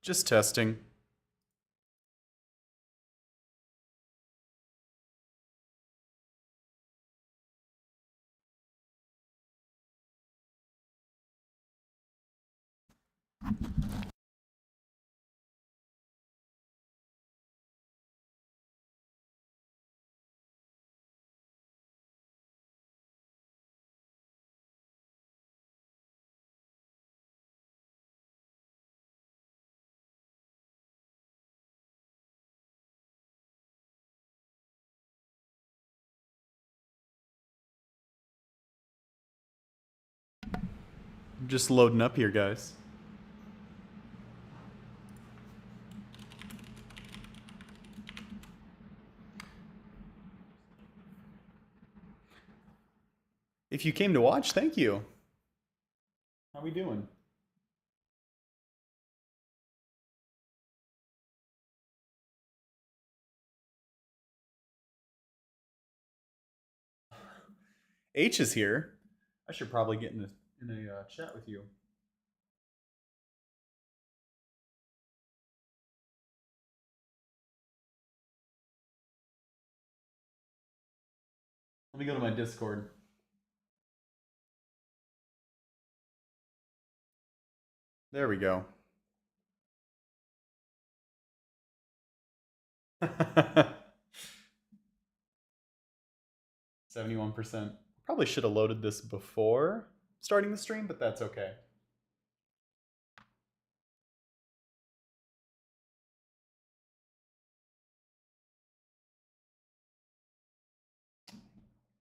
Just testing. Just loading up here, guys. If you came to watch, thank you. How we doing? H is here. I should probably get in a chat with you. Let me go to my Discord. There we go. 71%. Probably should have loaded this before starting the stream, but that's okay.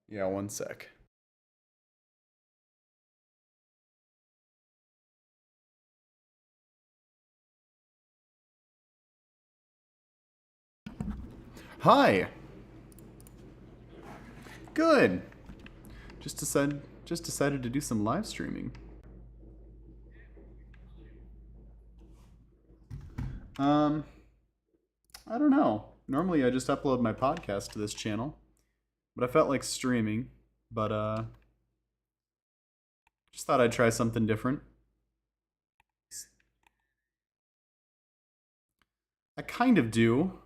Yeah, one sec. Hi. Good. Just decided to do some live streaming. I don't know. Normally I just upload my podcast to this channel, but I felt like streaming, but just thought I'd try something different. I kind of do,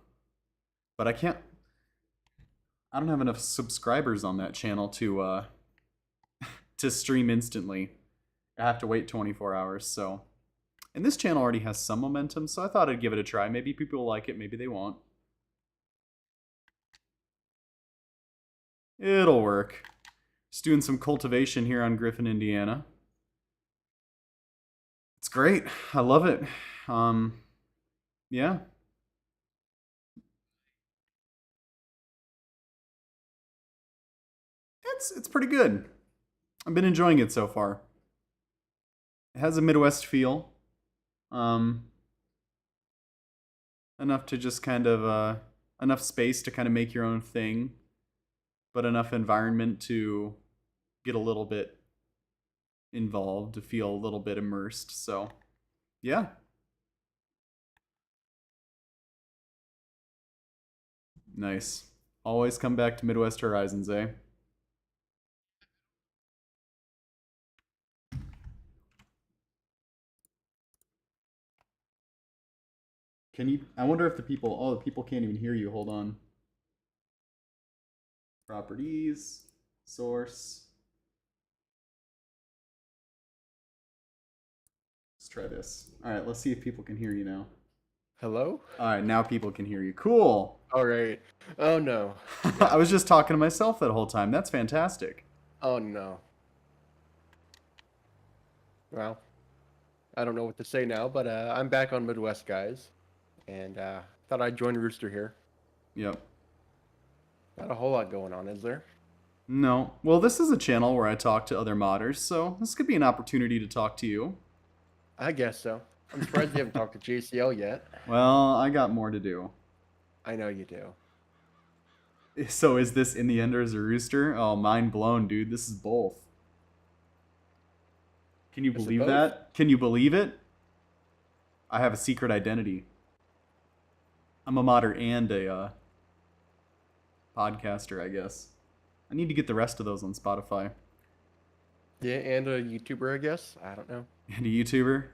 but I don't have enough subscribers on that channel to stream instantly. I have to wait 24 hours, so. And this channel already has some momentum, so I thought I'd give it a try. Maybe people will like it, maybe they won't. It'll work. Just doing some cultivation here on Griffin, Indiana. It's great. I love it. Yeah. It's pretty good. I've been enjoying it so far. It has a Midwest feel. Um, enough to just kind of enough space to kind of make your own thing, but enough environment to get a little bit involved, to feel a little bit immersed. So, yeah. Nice. Always come back to Midwest Horizons, eh? Can you? I wonder if the people. Oh, the people can't even hear you. Hold on. Properties, source. Let's try this. All right, let's see if people can hear you now. Hello? All right, now people can hear you. Cool. All right. Oh no. I was just talking to myself that whole time. That's fantastic. Oh no. Well, I don't know what to say now, but I'm back on Midwest Guys, and thought I'd join Rooster here. Yep. Not a whole lot going on, is there? No. Well, this is a channel where I talk to other modders, so this could be an opportunity to talk to you. I guess so. I'm surprised you haven't talked to JCL yet. Well, I got more to do. I know you do. So is this in the end as a rooster? Oh, mind blown, dude. This is both. Can you Is it believe both? that? Can you believe it? I have a secret identity. I'm a modder and a podcaster, I guess. I need to get the rest of those on Spotify. Yeah, and a YouTuber, I guess. I don't know. And a YouTuber.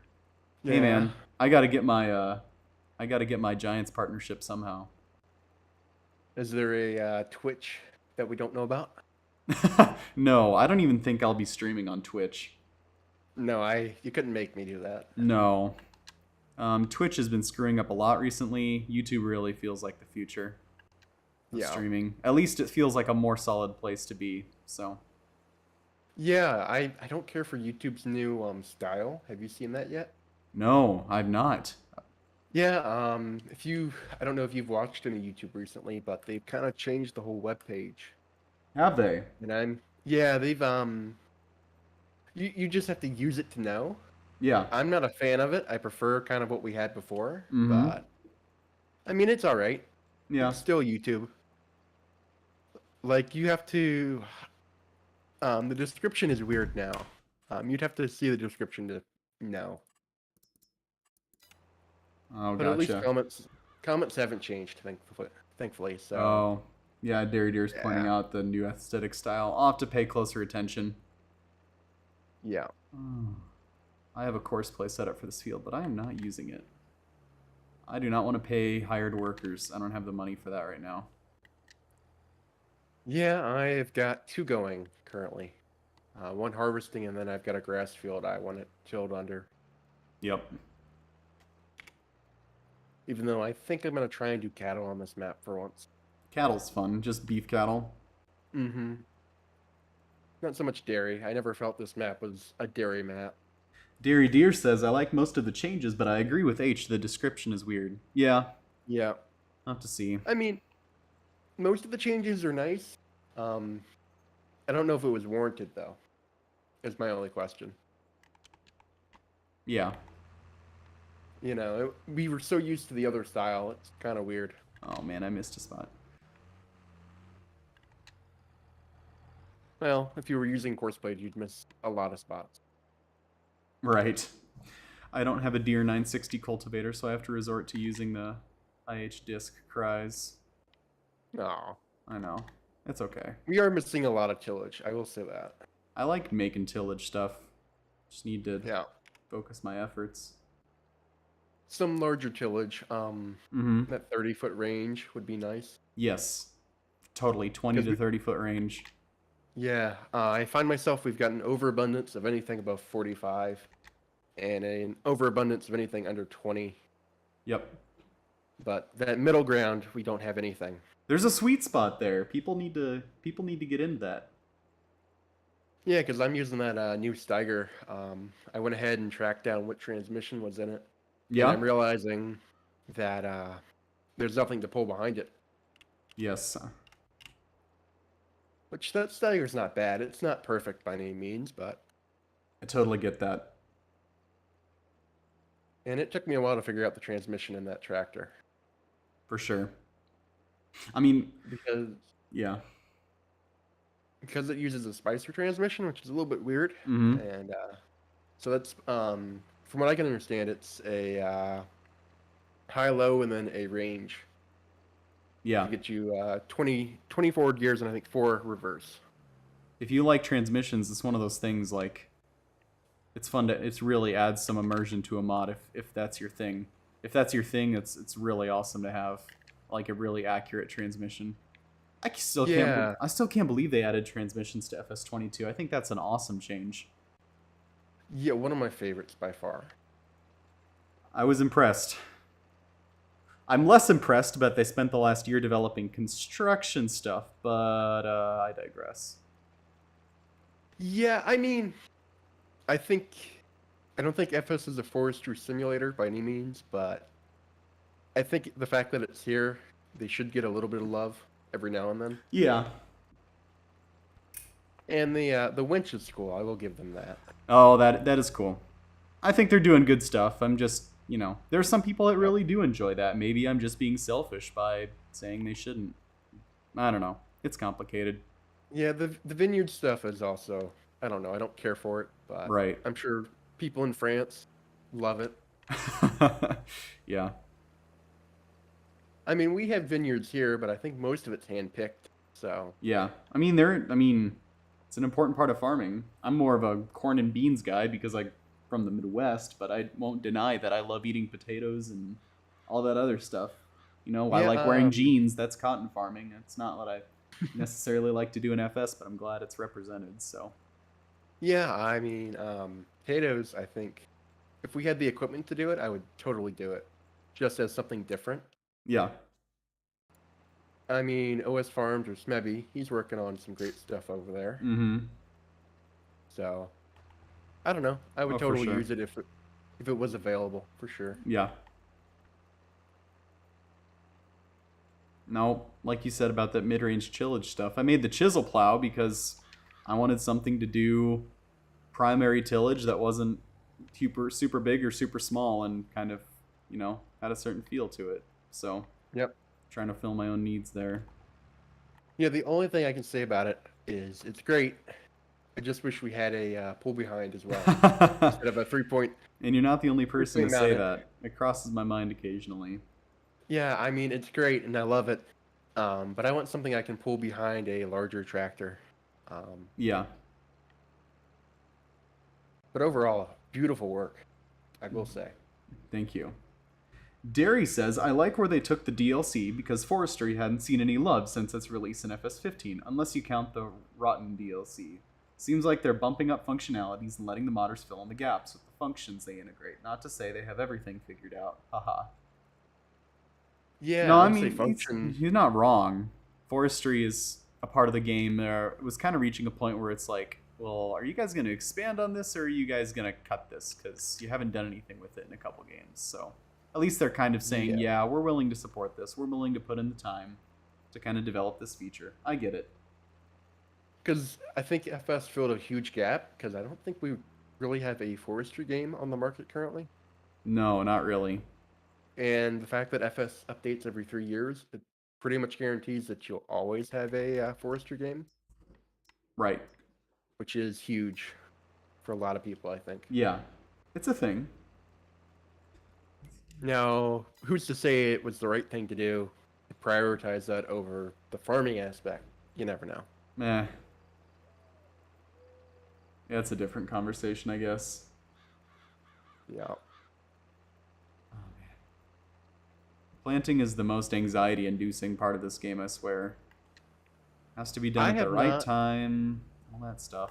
Hey, Yeah. man. I gotta get my Giants partnership somehow. Is there a Twitch that we don't know about? No, I don't even think I'll be streaming on Twitch. No, you couldn't make me do that. No. Twitch has been screwing up a lot recently. YouTube really feels like the future of Yeah. streaming. At least it feels like a more solid place to be. So, Yeah, I don't care for YouTube's new style. Have you seen that yet? no, I've not. Yeah, I don't know if you've watched any YouTube recently, but they've kind of changed the whole web page. Have they? And they've you just have to use it to know. Yeah. I'm not a fan of it. I prefer kind of what we had before, Mm-hmm. but I mean, it's all right. Yeah. It's still YouTube. Like you have to the description is weird now. You'd have to see the description to know. Oh, But at least gotcha. comments haven't changed, thankfully. So Oh, yeah. Derry Deer's pointing yeah, out the new aesthetic style. I'll have to pay closer attention. yeah. Oh, I have a course play set up for this field, but I am not using it. I do not want to pay hired workers. I don't have the money for that right now. Yeah, I've got two going currently. One harvesting, and then I've got a grass field I want it tilled under. Yep. Even though I think I'm gonna try and do cattle on this map for once. Cattle's fun. Just beef cattle. Mm-hmm. Not so much dairy. I never felt this map was a dairy map. Derry Deer says, I like most of the changes, but I agree with H. The description is weird. Yeah, Yeah. I'll have to see. I mean, most of the changes are nice. I don't know if it was warranted though. Is my only question. Yeah. You know, we were so used to the other style. It's kind of weird. Oh man, I missed a spot. Well, if you were using course blade, you'd miss a lot of spots. Right. I don't have a Deer 960 cultivator, so I have to resort to using the IH disc cries. No, I know. It's okay. we are missing a lot of tillage. I will say that. I like making tillage stuff. Just need to Yeah, focus my efforts. some larger tillage. Mm-hmm. That 30-foot range would be nice. Yes. Totally. 20 to 30 foot range. Yeah, I find myself we've got an overabundance of anything above 45, and an overabundance of anything under 20. Yep. But that middle ground, we don't have anything. There's a sweet spot there. People need to get into that. Yeah, because I'm using that new Steiger. I went ahead and tracked down what transmission was in it, and Yeah. I'm realizing that there's nothing to pull behind it. Yes. Which that Steiger's not bad. It's not perfect by any means, but I totally get that. and it took me a while to figure out the transmission in that tractor For sure. I mean, because yeah. it uses a Spicer transmission, which is a little bit weird. Mm-hmm. And so that's from what I can understand, it's a high, low, and then a range. Yeah. To get you 20 forward gears and I think 4 reverse. If you like transmissions, it's one of those things like it's fun to it really adds some immersion to a mod if that's your thing. If that's your thing, it's really awesome to have like a really accurate transmission. I still can't believe they added transmissions to FS22. I think that's an awesome change. Yeah, one of my favorites by far. I was impressed. I'm less impressed, but they spent the last year developing construction stuff, but I digress. Yeah, I mean, I don't think FS is a forestry simulator by any means, but I think the fact that it's here, they should get a little bit of love every now and then. Yeah. And the winch is cool. I will give them that. Oh, that is cool. I think they're doing good stuff. I'm just, there are some people that really do enjoy that. Maybe I'm just being selfish by saying they shouldn't. I don't know. It's complicated. Yeah, the vineyard stuff is also, I don't know, I don't care for it, but Right. I'm sure people in France love it. Yeah. I mean, we have vineyards here, but I think most of it's hand-picked, so. Yeah. I mean, it's an important part of farming. I'm more of a corn and beans guy because I from the Midwest, but I won't deny that I love eating potatoes and all that other stuff. You know, I Yeah, like wearing jeans. That's cotton farming. It's not what I necessarily like to do in FS, but I'm glad it's represented. So yeah. I mean, potatoes. I think if we had the equipment to do it, I would totally do it, just as something different. yeah. I mean, OS Farms or Smebby, he's working on some great stuff over there. Mm-hmm. So I don't know. I would Oh, for totally sure. use it if it was available for sure. Yeah. No, like you said about that mid-range chillage stuff, I made the chisel plow because I wanted something to do primary tillage that wasn't super big or super small and kind of, had a certain feel to it. So Yep. trying to fill my own needs there. Yeah. The only thing I can say about it is it's great. I just wish we had a pull behind as well instead of a 3 point. And you're not the only person to say mounted. that. It crosses my mind occasionally. Yeah, I mean it's great and I love it, but I want something I can pull behind a larger tractor. Um, Yeah. but overall, beautiful work, I will say. Thank you. Derry says, I like where they took the DLC because Forestry hadn't seen any love since its release in FS15, unless you count the Rotten DLC. Seems like they're bumping up functionalities and letting the modders fill in the gaps with the functions they integrate. Not to say they have everything figured out. Haha. Yeah, No, I I would say mean, function. he's not wrong. Forestry is a part of the game. It was kind of reaching a point where it's like, well, are you guys going to expand on this or are you guys going to cut this? Because you haven't done anything with it in a couple games. So at least they're kind of saying, Yeah. yeah, we're willing to support this. We're willing to put in the time to kind of develop this feature. I get it. Because I think FS filled a huge gap because I don't think we really have a forestry game on the market currently. No, not really. And the fact that FS updates every 3 years, it pretty much guarantees that you'll always have a forestry game, Right. which is huge for a lot of people, I think. Yeah. It's a thing. Now, who's to say it was the right thing to do to prioritize that over the farming aspect? You never know. Meh. Yeah, it's a different conversation, I guess. Yeah. Oh, man. Planting is the most anxiety-inducing part of this game, I swear. Has to be done I at the have right not- time, all that stuff.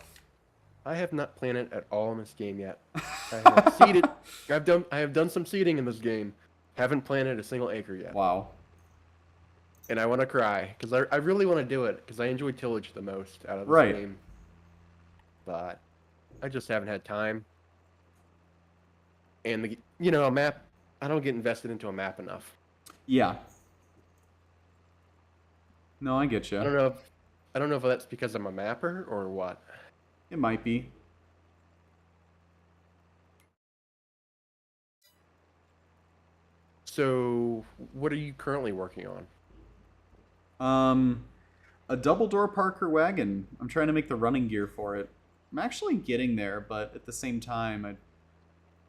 I have not planted at all in this game yet. I have seeded. I have done some seeding in this game. Haven't planted a single acre yet. Wow. And I want to cry because I really want to do it because I enjoy tillage the most out of this Right. game. But I just haven't had time. And a map. I don't get invested into a map enough. Yeah. No, I get I don't you. know if that's because I'm a mapper or what. It might be. So, what are you currently working on? A double door Parker wagon. I'm trying to make the running gear for it. I'm actually getting there, but at the same time,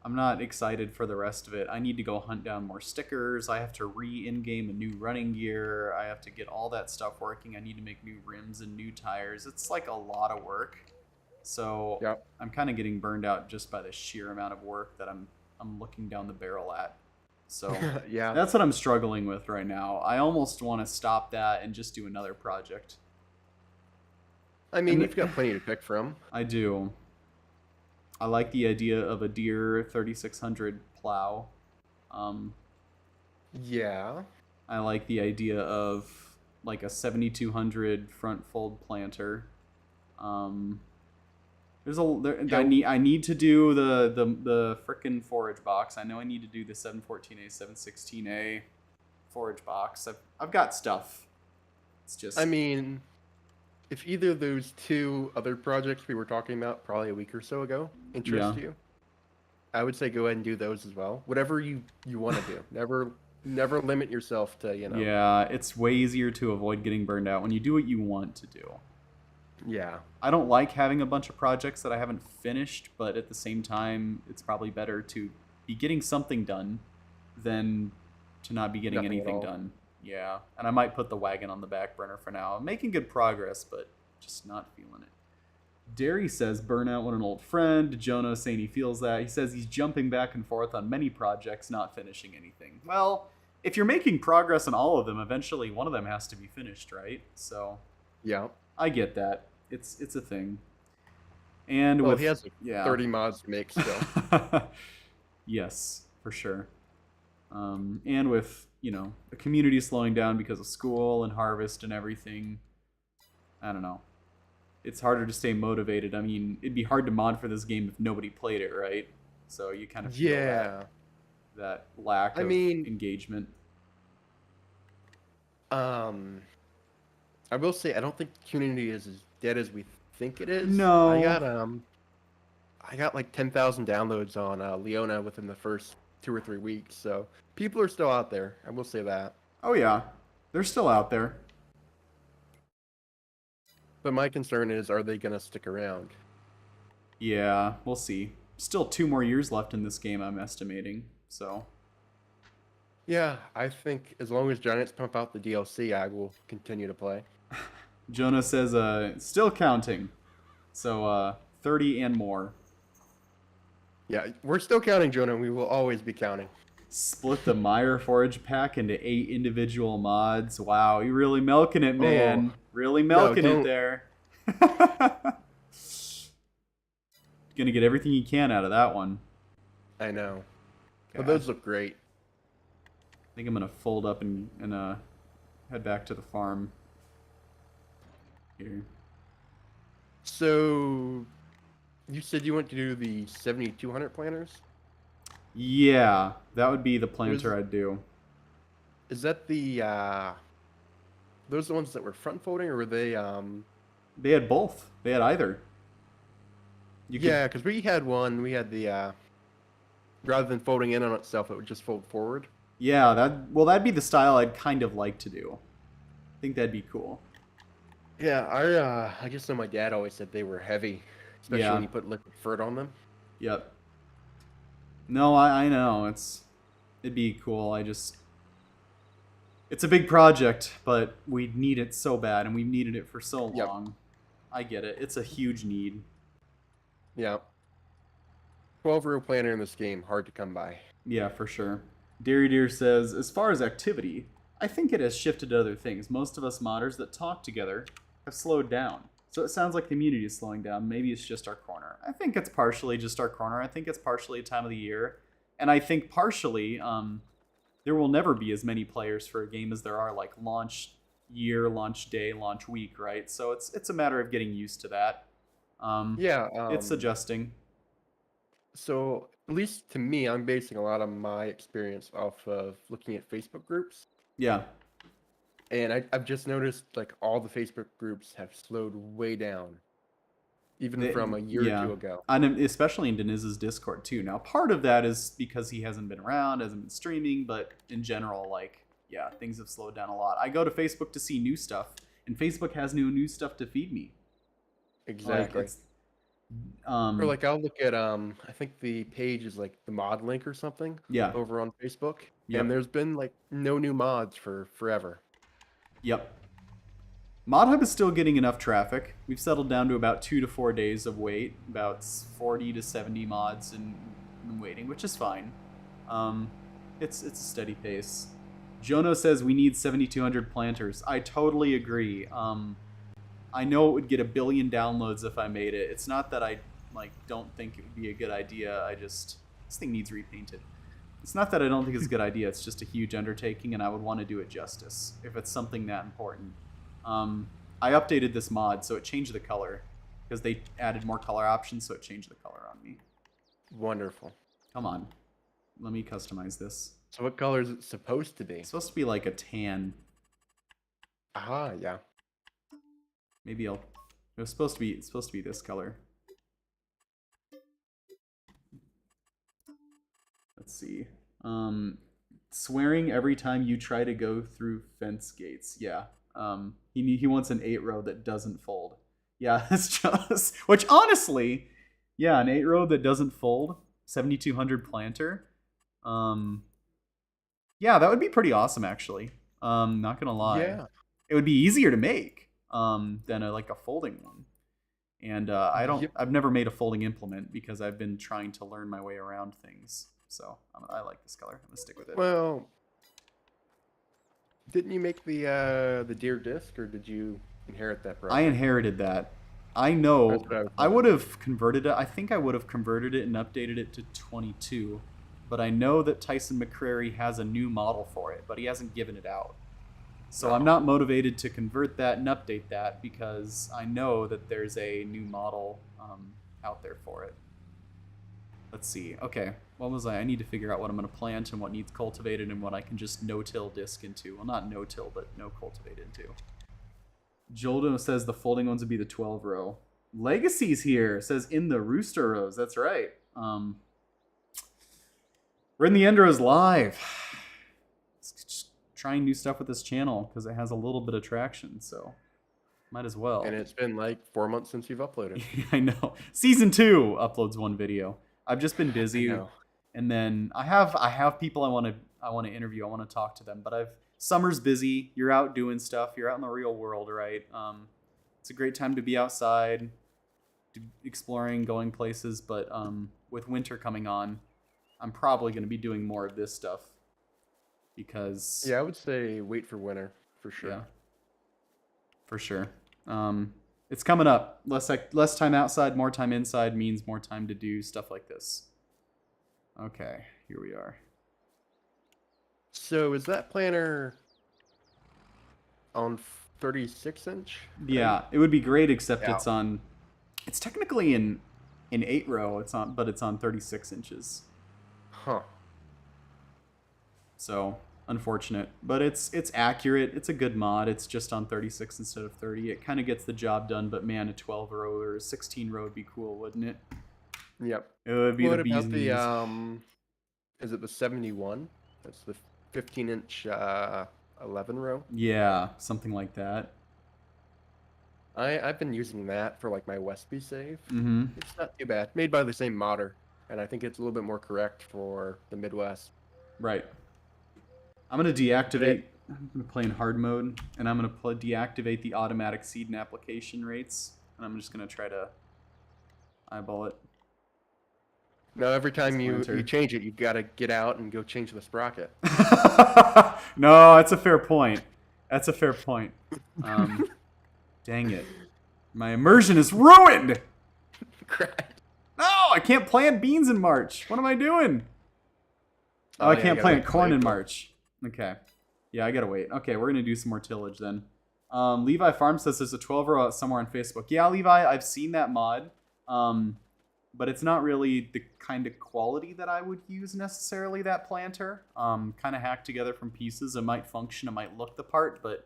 I'm not excited for the rest of it. I need to go hunt down more stickers. I have to re-in-game a new running gear. I have to get all that stuff working. I need to make new rims and new tires. It's like a lot of work. So Yep. I'm kind of getting burned out just by the sheer amount of work that I'm looking down the barrel at. So Yeah. that's what I'm struggling with right now. I almost want to stop that and just do another project. I mean, And you've got plenty to pick from. I do. I like the idea of a Deere 3600 plow. Yeah. I like the idea of like a 7200 front fold planter. I need to do the frickin' forage box. I know I need to do the 714A, 716A forage box. I've got stuff. It's just I mean, if either of those two other projects we were talking about probably a week or so ago interest Yeah. you, I would say go ahead and do those as well. Whatever you want to do. Never limit yourself to, yeah, it's way easier to avoid getting burned out when you do what you want to do. Yeah. I don't like having a bunch of projects that I haven't finished, but at the same time, it's probably better to be getting something done than to not be getting Nothing at anything all. done. Yeah, and I might put the wagon on the back burner for now. I'm making good progress, but just not feeling it. Derry says burnout when an old friend. Jonah saying he feels that. He says he's jumping back and forth on many projects, not finishing anything. Well, if you're making progress on all of them, eventually one of them has to be finished, right? So Yeah. I get that. It's a thing. And Well, with he has like yeah. 30 mods to make still. Yes, for sure. And with the community slowing down because of school and harvest and everything, I don't know. It's harder to stay motivated. I mean, it'd be hard to mod for this game if nobody played it, right? So you kind of feel Yeah. that lack I of mean, engagement. I will say I don't think community is as dead as we think it is. No. I got like 10,000 downloads on Leona within the first 2 or 3 weeks, so people are still out there. I will say that. Oh yeah, they're still out there. But my concern is, are they gonna stick around? Yeah, we'll see. Still 2 more years left in this game, I'm estimating. So Yeah, I think as long as Giants pump out the DLC, I will continue to play. Jonah says, still counting. So 30 and more. Yeah, we're still counting, Jonah. We will always be counting. Split the Meyer Forge pack into 8 individual mods. Wow, you're really milking it, man. Really milking it there. Gonna get everything you can out of that one. I know. But God. those look great. I think I'm gonna fold up and head back to the farm. Here. So, you said you want to do the 7200 planters? Yeah, that would be the planter I'd do. Is that the those the ones that were front folding, or were they They had both. They had either. Yeah, because we had one. We had the rather than folding in on itself, it would just fold forward. Yeah, that'd be the style I'd kind of like to do. I think that'd be cool. Yeah, I just know my dad always said they were heavy, especially Yeah. when you put liquid fert on them. Yep. No, I know. It'd be cool. It's a big project, but we need it so bad, and we've needed it for so Yep. long. I get it. It's a huge need. Yeah. 12-row planter in this game, hard to come by. Yeah, for sure. Dairy Deer says, as far as activity, I think it has shifted to other things. Most of us modders that talk together have slowed down. So it sounds like the community is slowing down. Maybe it's just our corner. I think it's partially just our corner. I think it's partially a time of the year. And I think partially there will never be as many players for a game as there are like launch year, launch day, launch week, right? So it's a matter of getting used to that. It's adjusting. So, at least to me, I'm basing a lot of my experience off of looking at Facebook groups. Yeah. And I've just noticed like all the Facebook groups have slowed way down, even from a year or two ago. And especially in Deniz's Discord too. Now, part of that is because he hasn't been around, hasn't been streaming, but in general, like, yeah, things have slowed down a lot. I go to Facebook to see new stuff, and Facebook has new stuff to feed me. Exactly. Or like I'll look at I think the page is like the mod link or something. Yeah. Over on Facebook. Yep. And there's been like no new mods for forever. Yep. ModHub is still getting enough traffic. We've settled down to about 2 to 4 days of wait, about 40 to 70 mods in waiting, which is fine. It's a steady pace. Jono says we need 7,200 planters. I totally agree. I know it would get 1 billion downloads if I made it. It's not that I don't think it would be a good idea. This thing needs repainted. It's not that I don't think it's a good idea. It's just a huge undertaking, and I would want to do it justice if it's something that important. I updated this mod, so it changed the color because they added more color options, so it changed the color on me. Wonderful. Come on, let me customize this. So what color is it supposed to be? It's supposed to be like a tan. Ah, yeah. Maybe it's supposed to be this color. Let's see. Swearing every time you try to go through fence gates. Yeah. He wants an 8-row that doesn't fold. Yeah, that's just, which honestly, yeah, an 8-row that doesn't fold, 7,200 planter. Yeah, that would be pretty awesome actually. Not gonna lie. Yeah. It would be easier to make than a folding one. And Yep. I've never made a folding implement because I've been trying to learn my way around things. So I like this color. I'm gonna stick with it. Well, didn't you make the deer disc, or did you inherit that I project? inherited that. I That's know what I was I would wondering. have converted it. I think I would have converted it and updated it to 22. But I know that Tyson McCrary has a new model for it, but he hasn't given it out. So I'm No. not motivated to convert that and update that because I know that there's a new model out there for it. Let's see. Okay, what was I? I need to figure out what I'm going to plant and what needs cultivated and what I can just no-till disc into. Well, not no-till, but no-cultivate into. Joldo says the folding ones would be the 12 row. Legacy's here. Says in the rooster rows. That's right. We're in the end rows live. Just trying new stuff with this channel because it has a little bit of traction, so might as well. And it's been like 4 months since you've uploaded. I know. Season 2 uploads one video. I've just been I busy, know. and then I have people I want to interview. I want to talk to them, but summer's busy. You're out doing stuff. You're out in the real world, right? It's a great time to be outside, exploring, going places. But with winter coming on, I'm probably going to be doing more of this stuff because Yeah, I would say wait for winter for sure. yeah, for sure. It's coming up. Less time outside, more time inside means more time to do stuff like this. Okay, here we are. So is that planter on 36 inch? Yeah, it would be great, except Yeah. it's on. It's technically in 8 row. But it's on 36 inches. Huh. So unfortunate, but it's accurate. It's a good mod. It's just on 36 instead of 30. It kind of gets the job done. But man, a 12 row or a 16 row would be cool, wouldn't it? Yep. It would be What the bees about and the knees. is it the 71? That's the 15 inch 11 row. Yeah, something like that. I've been using that for like my Westby save. Mm-hmm. It's not too bad. Made by the same modder, and I think it's a little bit more correct for the Midwest. Right. I'm gonna deactivate. I'm gonna play in hard mode, and I'm gonna deactivate the automatic seed and application rates, and I'm just gonna try to eyeball it. Now every time you Planter. change it, you've got to get out and go change the sprocket. No, that's a fair point. That's a fair point. Dang it. My immersion is ruined! Correct. No, I can't plant beans in March. What am I doing? Oh, I yeah, can't you gotta plant wait till corn in April. March. Okay. Yeah, I gotta wait. Okay, we're gonna do some more tillage then. Levi Farm says there's a 12 row out somewhere on Facebook. Yeah, Levi, I've seen that mod. But it's not really the kind of quality that I would use necessarily, that planter. Kind of hacked together from pieces. It might function, it might look the part, but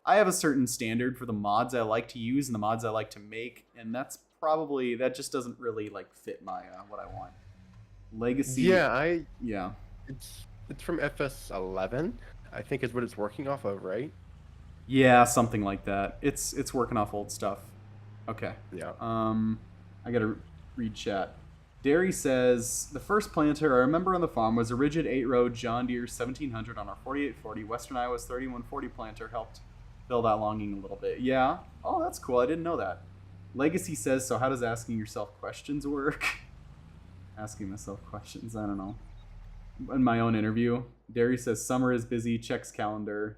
I have a certain standard for the mods I like to use and the mods I like to make, and that just doesn't really like fit my what I want. Legacy. Yeah, Yeah. it's from FS11. I think is what it's working off of, right? Yeah, something like that. It's working off old stuff. Okay. Yeah. I gotta read chat. Derry says the first planter I remember on the farm was a rigid 8-row John Deere 1700 on our 4840 Western Iowa's 3140 planter. Helped fill that longing a little bit. Yeah. Oh, that's cool. I didn't know that. Legacy says, so how does asking yourself questions work? Asking myself questions. I don't know. In my own interview, Derry says summer is busy. Checks calendar.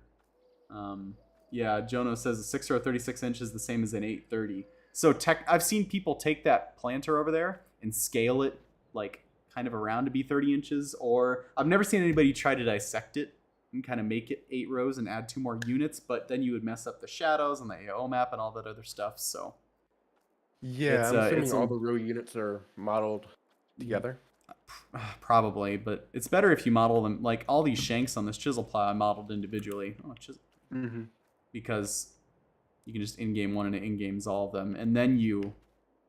Yeah, Jono says a 6 row 36 inches the same as an 830. So I've seen people take that planter over there and scale it like kind of around to be 30 inches, or I've never seen anybody try to dissect it and kind of make it 8 rows and add 2 more units, but then you would mess up the shadows and the AO map and all that other stuff. So Yeah, I'm assuming all the row units are modeled together. probably, but it's better if you model them like all these shanks on this chisel plow I modeled individually. Mm-hmm. Because you can just in-game one and in-games all of them, and then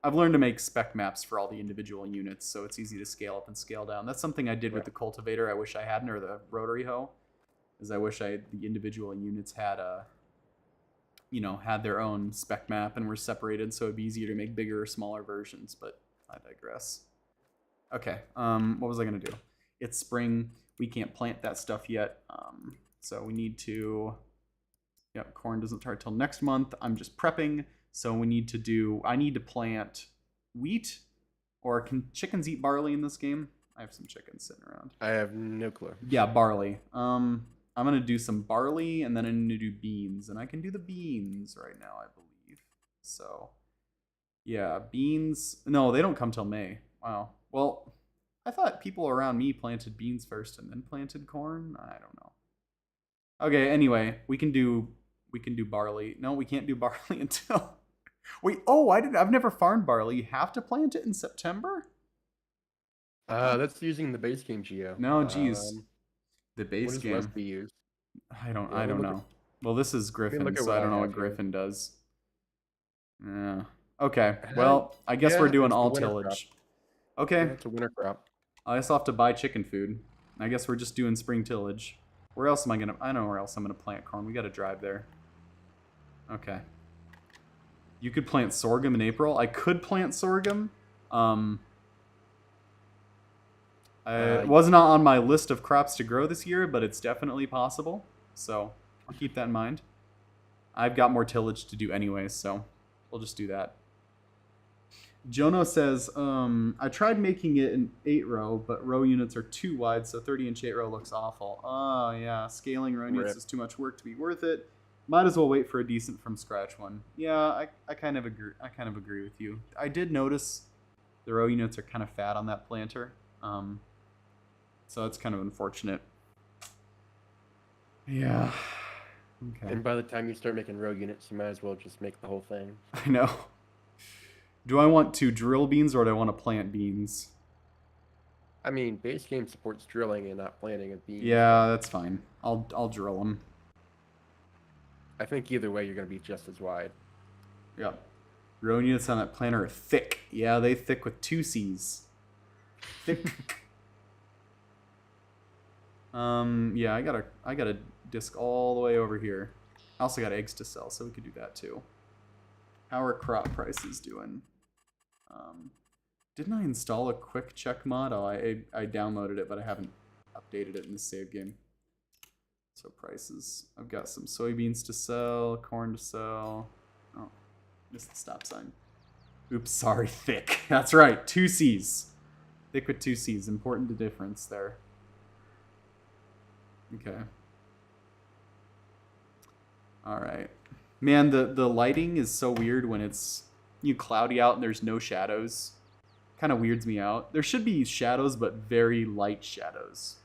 I've learned to make spec maps for all the individual units, so it's easy to scale up and scale down. That's something I did with the cultivator. I wish I hadn't, or the rotary hoe, is I wish the individual units had had their own spec map and were separated, so it'd be easier to make bigger or smaller versions. But I digress. Okay, what was I gonna do? It's spring. We can't plant that stuff yet, so we need to. Yep, corn doesn't start till next month. I'm just prepping So we need to do. I need to plant wheat, or can chickens eat barley in this game? I have some chickens sitting around. I have no clue. Yeah, barley. I'm gonna do some barley, and then I'm gonna do beans, and I can do the beans right now, I believe. So, yeah, beans. No, they don't come till May. Wow. Well, I thought people around me planted beans first and then planted corn. I don't know. Okay. Anyway, we can do barley. No, we can't do barley until. Wait. Oh, I've never farmed barley. You have to plant it in September. That's using the base game geo. No, geez. The What base does game. Leslie use? I don't. Yeah, I let me don't look know. Well, this is me Griffin, look at so what I I don't know what have here. Griffin does. Yeah. Okay. Uh, Well, I guess we're yeah, doing it's the all winter crop. tillage. Yeah, Okay. it's a winter crop. I also have to buy chicken food. I guess we're just doing spring tillage. Where else am I gonna? I know where else I'm gonna plant corn. We got to drive there. Okay. You could plant sorghum in April. I could plant sorghum. It wasn't on my list of crops to grow this year, but it's definitely possible. So I'll keep that in mind. I've got more tillage to do anyways, so we'll just do that. Jono says, I tried making it an 8-row, but row units are too wide, so 30-inch 8-row looks awful. Oh, yeah, scaling row units Rip. is too much work to be worth it. Might as well wait for a decent from scratch one. Yeah, I kind of agree. I kind of agree with you. I did notice the row units are kind of fat on that planter, so it's kind of unfortunate. Yeah. Okay. And by the time you start making row units, you might as well just make the whole thing. I know. Do I want to drill beans or do I want to plant beans? I mean, base game supports drilling and not planting of beans. Yeah, that's fine. I'll drill them. I think either way, you're going to be just as wide. Yep. Row units on that planter are thick. Yeah, they thick with 2 C's. Thick. Yeah, I got a disc all the way over here. I also got eggs to sell, so we could do that too. How are crop prices doing? Didn't I install a quick check mod? Oh, I downloaded it, but I haven't updated it in the save game. So prices. I've got some soybeans to sell, corn to sell. Oh, missed the stop sign. Oops, sorry, thick. That's right, 2 C's. Thick with 2 C's. Important the difference there. Okay. All right. Man, the lighting is so weird when it's cloudy out and there's no shadows. Kind of weirds me out. There should be shadows, but very light shadows.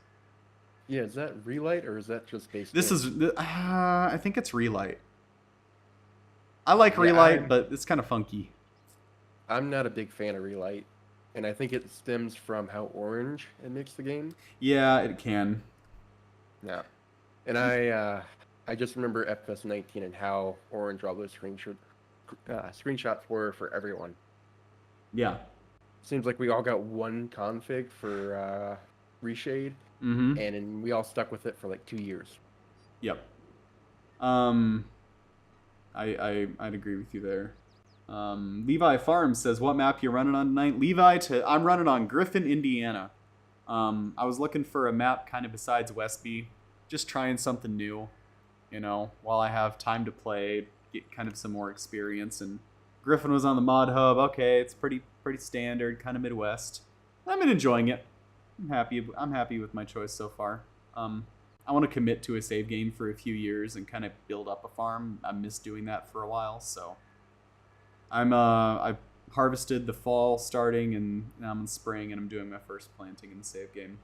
Yeah, is that relight or is that just base This game? is, I think it's relight. I like Yeah, relight, but it's kind of funky. I'm not a big fan of relight, and I think it stems from how orange it makes the game. Yeah, it can. Yeah, and I just remember FS19 and how orange all those screenshots were for everyone. Yeah. Seems like we all got one config for reshade, Mm-hmm. and we all stuck with it for like 2 years. Yep. I'd agree with you there. Levi Farms says, "What map you running on tonight?" Levi, I'm running on Griffin, Indiana. I was looking for a map kind of besides Westby, just trying something new, while I have time to play, get kind of some more experience. And Griffin was on the Mod Hub. Okay, it's pretty standard, kind of Midwest. I've been enjoying it. I'm happy with my choice so far. I want to commit to a save game for a few years and kind of build up a farm. I missed doing that for a while, so I've harvested the fall starting, and now I'm in spring, and I'm doing my first planting in the save game.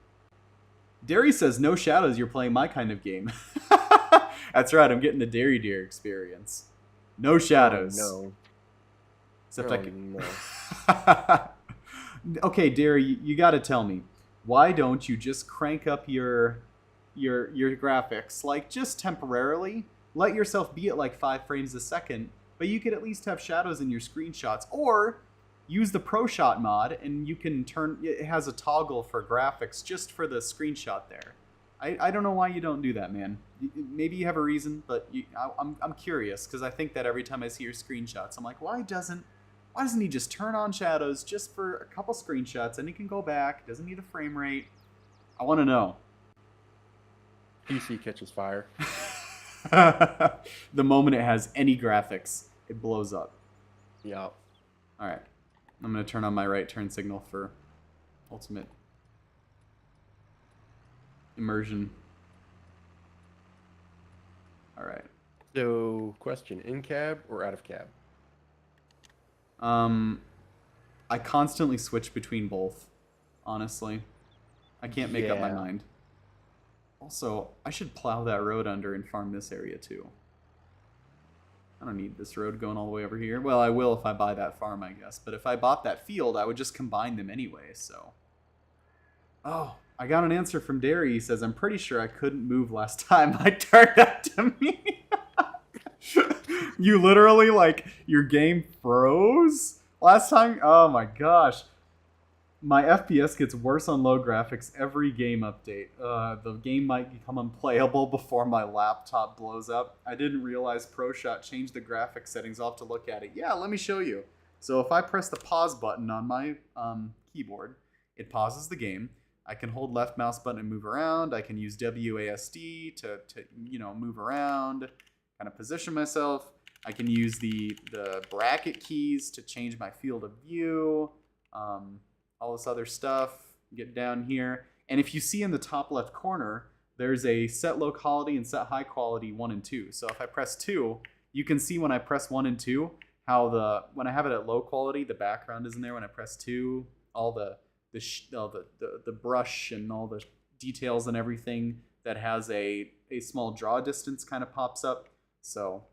Derry says, "No shadows, you're playing my kind of game." That's right, I'm getting the Dairy Deer experience. No shadows. Oh, no. Except Oh, I can. no. Okay, Derry, you got to tell me, why don't you just crank up your graphics, like just temporarily? Let yourself be at like 5 frames a second, but you could at least have shadows in your screenshots, or use the ProShot mod and you can it has a toggle for graphics just for the screenshot there. I don't know why you don't do that, man. Maybe you have a reason, but I'm curious, because I think that every time I see your screenshots, I'm like, why doesn't he just turn on shadows just for a couple screenshots and he can go back, doesn't need a frame rate? I want to know. PC catches fire. The moment it has any graphics, it blows up. Yeah. All right. I'm going to turn on my right turn signal for ultimate immersion. All right. So, question: in cab or out of cab? I constantly switch between both, honestly. I can't make up my Yeah. mind. Also, I should plow that road under and farm this area too. I don't need this road going all the way over here. Well, I will if I buy that farm, I guess. But if I bought that field, I would just combine them anyway, so. Oh, I got an answer from Derry. He says, I'm pretty sure I couldn't move last time. I turned that to me. You literally, like, your game froze last time? Oh my gosh. My FPS gets worse on low graphics every game update. The game might become unplayable before my laptop blows up. I didn't realize ProShot changed the graphics settings. I'll have to look at it. Yeah, let me show you. So if I press the pause button on my keyboard, it pauses the game. I can hold left mouse button and move around. I can use WASD to move around, kind of position myself. I can use the bracket keys to change my field of view. All this other stuff, get down here. And if you see in the top left corner, there's a set low quality and set high quality 1 and 2. So if I press 2, you can see when I press 1 and 2, how when I have it at low quality, the background isn't there. When I press 2, all the brush and all the details and everything that has a small draw distance kind of pops up. So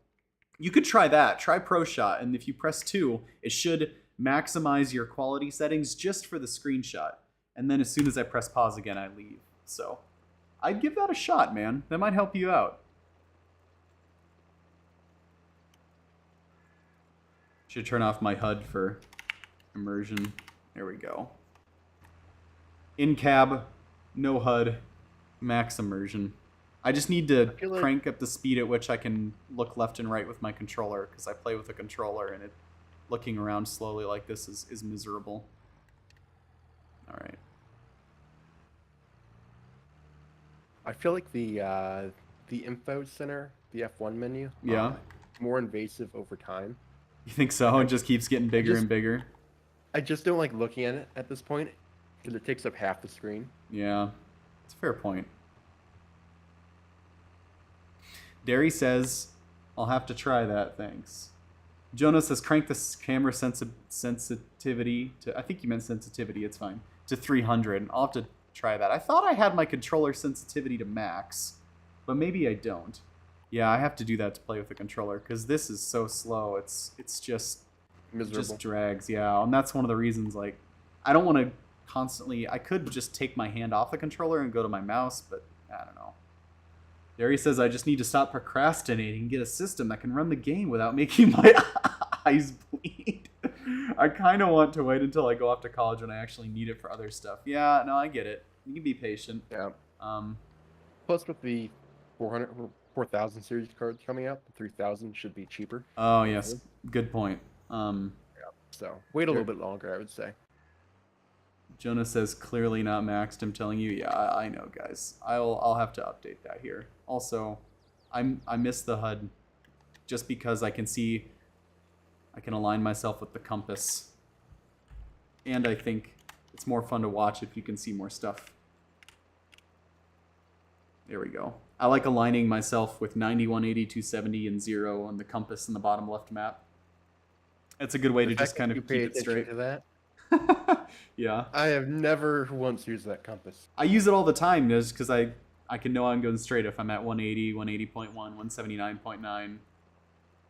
you could try that. Try ProShot, and if you press 2, it should maximize your quality settings just for the screenshot. And then as soon as I press pause again, I leave. So I'd give that a shot, man. That might help you out. Should turn off my HUD for immersion. There we go. In cab, no HUD, max immersion. I just need to crank up the speed at which I can look left and right with my controller, because I play with a controller and looking around slowly like this is miserable. All right. I feel like the info center, the F1 menu, Yeah. more invasive over time. You think so? It just keeps getting bigger and bigger. I just don't like looking at it at this point because it takes up half the screen. Yeah, it's a fair point. Derry says, I'll have to try that, thanks. Jonah says, crank the camera sensitivity to, I think you meant sensitivity, it's fine, to 300. I'll have to try that. I thought I had my controller sensitivity to max, but maybe I don't. Yeah, I have to do that to play with the controller, because this is so slow. It's just miserable. It just drags, yeah. And that's one of the reasons, like, I don't want to constantly, I could just take my hand off the controller and go to my mouse, but I don't know. Derry says, I just need to stop procrastinating and get a system that can run the game without making my eyes bleed. I kind of want to wait until I go off to college when I actually need it for other stuff. Yeah, no, I get it. You can be patient. Yeah. Plus, with the 4,000 series cards coming out, the 3,000 should be cheaper. Oh, yes. Good point. Yeah. So, wait a little bit longer, I would say. Jonah says, clearly not maxed. I'm telling you, yeah, I know, guys. I'll have to update that here. Also, I miss the HUD just because I can see, I can align myself with the compass. And I think it's more fun to watch if you can see more stuff. There we go. I like aligning myself with 90, 180, 270, and 0 on the compass in the bottom left map. It's a good way to just kind of keep it straight. To that? Yeah. I have never once used that compass. I use it all the time just because I can know I'm going straight if I'm at 180, 180.1, 179.9.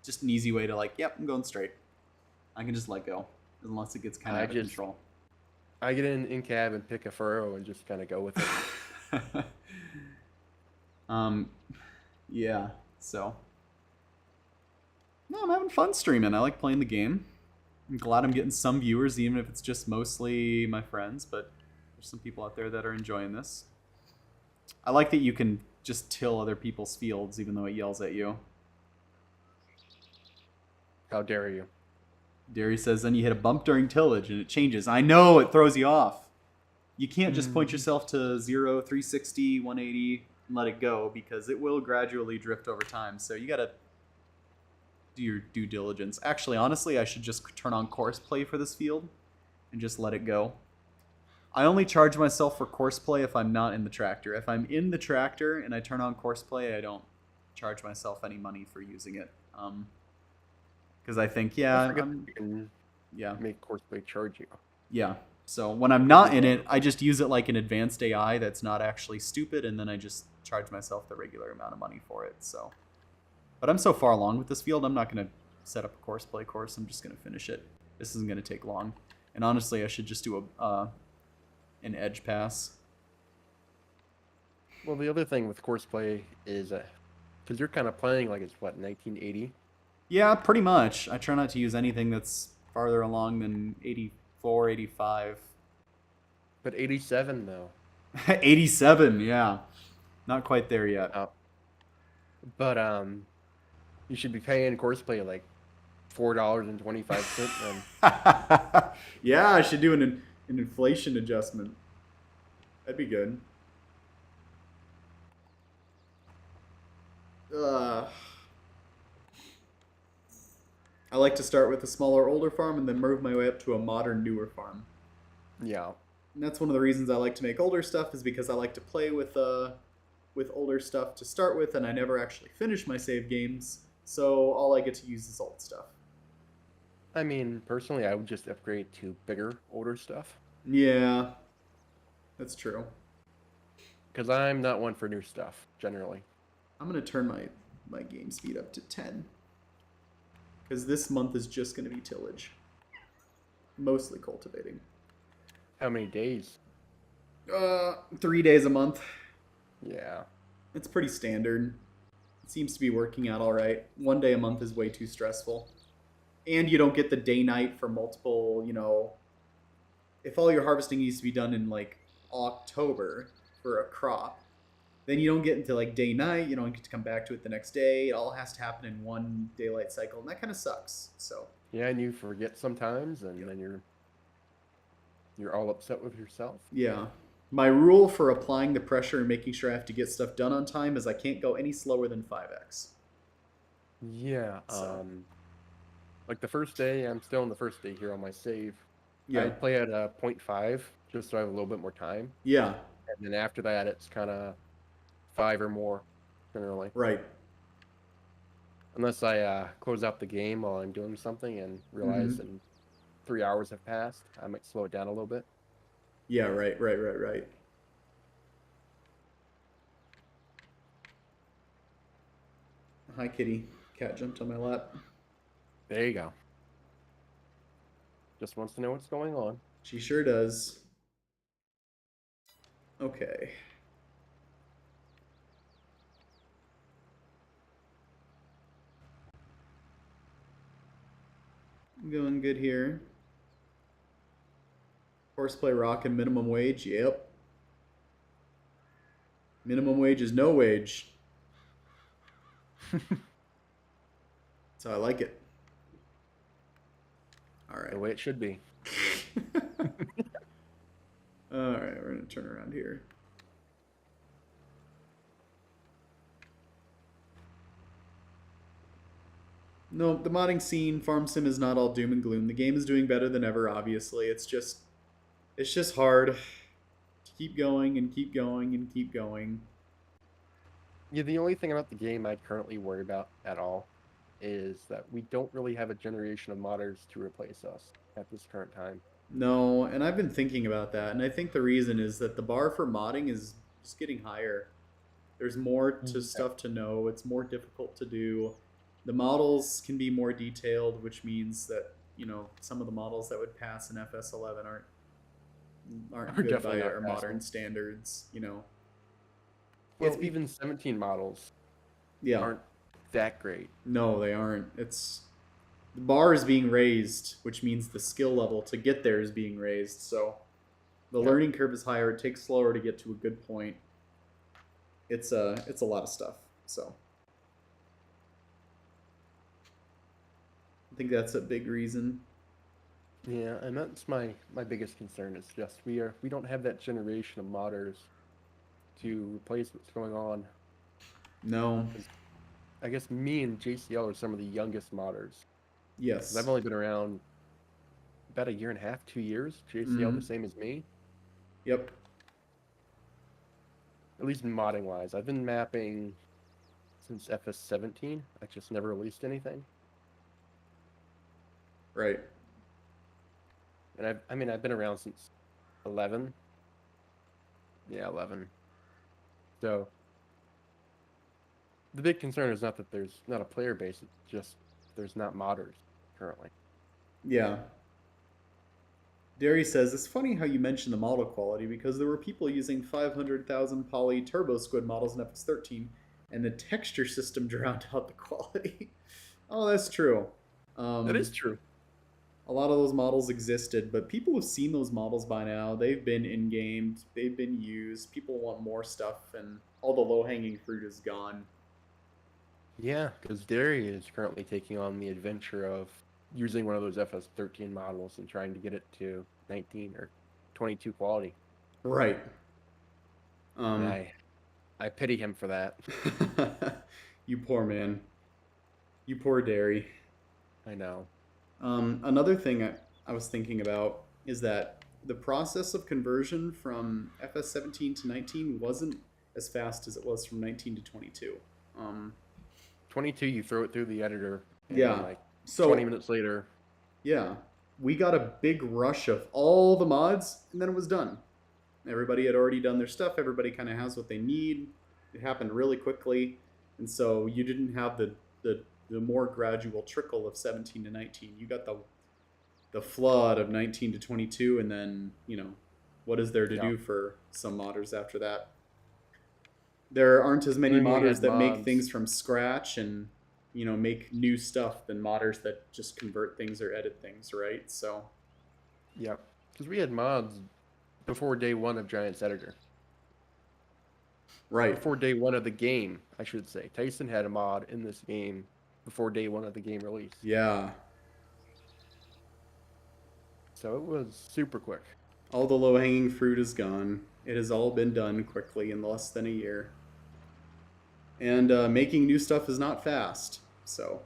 Just an easy way to like, yep, I'm going straight. I can just let go unless it gets kind of out of control. I get in cab and pick a furrow and just kind of go with it. Yeah, so. No, I'm having fun streaming. I like playing the game. I'm glad I'm getting some viewers, even if it's just mostly my friends, but there's some people out there that are enjoying this. I like that you can just till other people's fields, even though it yells at you. How dare you? Derry says, then you hit a bump during tillage and it changes. I know, it throws you off. You can't just point yourself to 0, 360, 180, and let it go, because it will gradually drift over time. So you gotta do your due diligence. Actually, honestly, I should just turn on course play for this field and just let it go. I only charge myself for course play if I'm not in the tractor. If I'm in the tractor and I turn on course play, I don't charge myself any money for using it. Because I think, I yeah, forget that you can yeah, make Courseplay charge you. yeah. So when I'm not in it, I just use it like an advanced AI that's not actually stupid, and then I just charge myself the regular amount of money for it. So, but I'm so far along with this field, I'm not gonna set up a course play course. I'm just gonna finish it. This isn't gonna take long. And honestly, I should just do an edge pass. Well, the other thing with Courseplay is because you're kind of playing like it's what 1980. Yeah, pretty much. I try not to use anything that's farther along than 84, 85. But 87 though. 87, yeah. Not quite there yet. Oh. But you should be paying Courseplay like $4.25 then. Yeah, I should do an inflation adjustment. That'd be good. I like to start with a smaller, older farm and then move my way up to a modern, newer farm. Yeah. And that's one of the reasons I like to make older stuff, is because I like to play with older stuff to start with, and I never actually finish my save games, so all I get to use is old stuff. I mean, personally, I would just upgrade to bigger, older stuff. Yeah, that's true. Because I'm not one for new stuff, generally. I'm gonna turn my game speed up to 10, because this month is just gonna be tillage, mostly cultivating. How many days? 3 days a month. Yeah. It's pretty standard. It seems to be working out all right. 1 day a month is way too stressful. And you don't get the day-night for multiple, if all your harvesting needs to be done in like October for a crop, then you don't get into like day-night, you don't get to come back to it the next day. It all has to happen in one daylight cycle, and that kind of sucks. So Yeah, and you forget sometimes, and then you're all upset with yourself. yeah. My rule for applying the pressure and making sure I have to get stuff done on time is I can't go any slower than 5x. Yeah. So. Like the first day, I'm still on the first day here on my save. Yeah. I play at 0.5 just so I have a little bit more time. Yeah. And then after that, it's kind of 5 or more, generally. Right. Unless I close out the game while I'm doing something and realize in 3 hours have passed, I might slow it down a little bit. Yeah, right. Hi, kitty. Cat jumped on my lap. There you go. Just wants to know what's going on. She sure does. Okay. I'm going good here. Horseplay rock and minimum wage. Yep. Minimum wage is no wage. So I like it. All right. The way it should be. All right, we're going to turn around here. No, the modding scene, farm sim is not all doom and gloom. The game is doing better than ever, obviously. It's just hard to keep going and keep going and keep going. Yeah, the only thing about the game I currently worry about at all is that we don't really have a generation of modders to replace us at this current time. No, and I've been thinking about that, and I think the reason is that the bar for modding is just getting higher. There's more to stuff to know. It's more difficult to do. The models can be more detailed, which means that, some of the models that would pass in FS11 aren't good by our modern standards, Well, even 17 models aren't that great. No, they aren't. The bar is being raised, which means the skill level to get there is being raised. So the learning curve is higher. It takes slower to get to a good point. It's a lot of stuff. So I think that's a big reason. Yeah, and that's my biggest concern. Is just we don't have that generation of modders to replace what's going on. No. I guess me and JCL are some of the youngest modders. 'Cause Yes. I've only been around about a year and a half, 2 years. JCL the same as me, Yep. at least in modding wise. I've been mapping since FS17. I just never released anything. Right. And I've been around since 11. Yeah, 11. So the big concern is not that there's not a player base, it's just there's not modders currently. Yeah. Derry says, it's funny how you mention the model quality because there were people using 500,000 poly turbo squid models in FS13 and the texture system drowned out the quality. Oh, that's true. That is true. A lot of those models existed, but people have seen those models by now. They've been in-game, they've been used. People want more stuff, and all the low-hanging fruit is gone. Yeah, because Derry is currently taking on the adventure of using one of those FS13 models and trying to get it to 19 or 22 quality. Right. And I pity him for that. You poor man. You poor Derry. I know. Another thing I was thinking about is that the process of conversion from FS17 to 19 wasn't as fast as it was from 19 to 22. 22, you throw it through the editor. And Yeah. Like So 20 minutes later. yeah, we got a big rush of all the mods, and then it was done. Everybody had already done their stuff. Everybody kind of has what they need. It happened really quickly, and so you didn't have the more gradual trickle of 17 to 19. You got the flood of 19 to 22, and then what is there to do for some modders after that? There aren't as many modders that make things from scratch and make new stuff than modders that just convert things or edit things, right? So Yep. Because we had mods before day one of Giants Editor. Right. Before day one of the game, I should say. Tyson had a mod in this game before day one of the game release. Yeah. So it was super quick. All the low-hanging fruit is gone. It has all been done quickly in less than a year. And making new stuff is not fast, so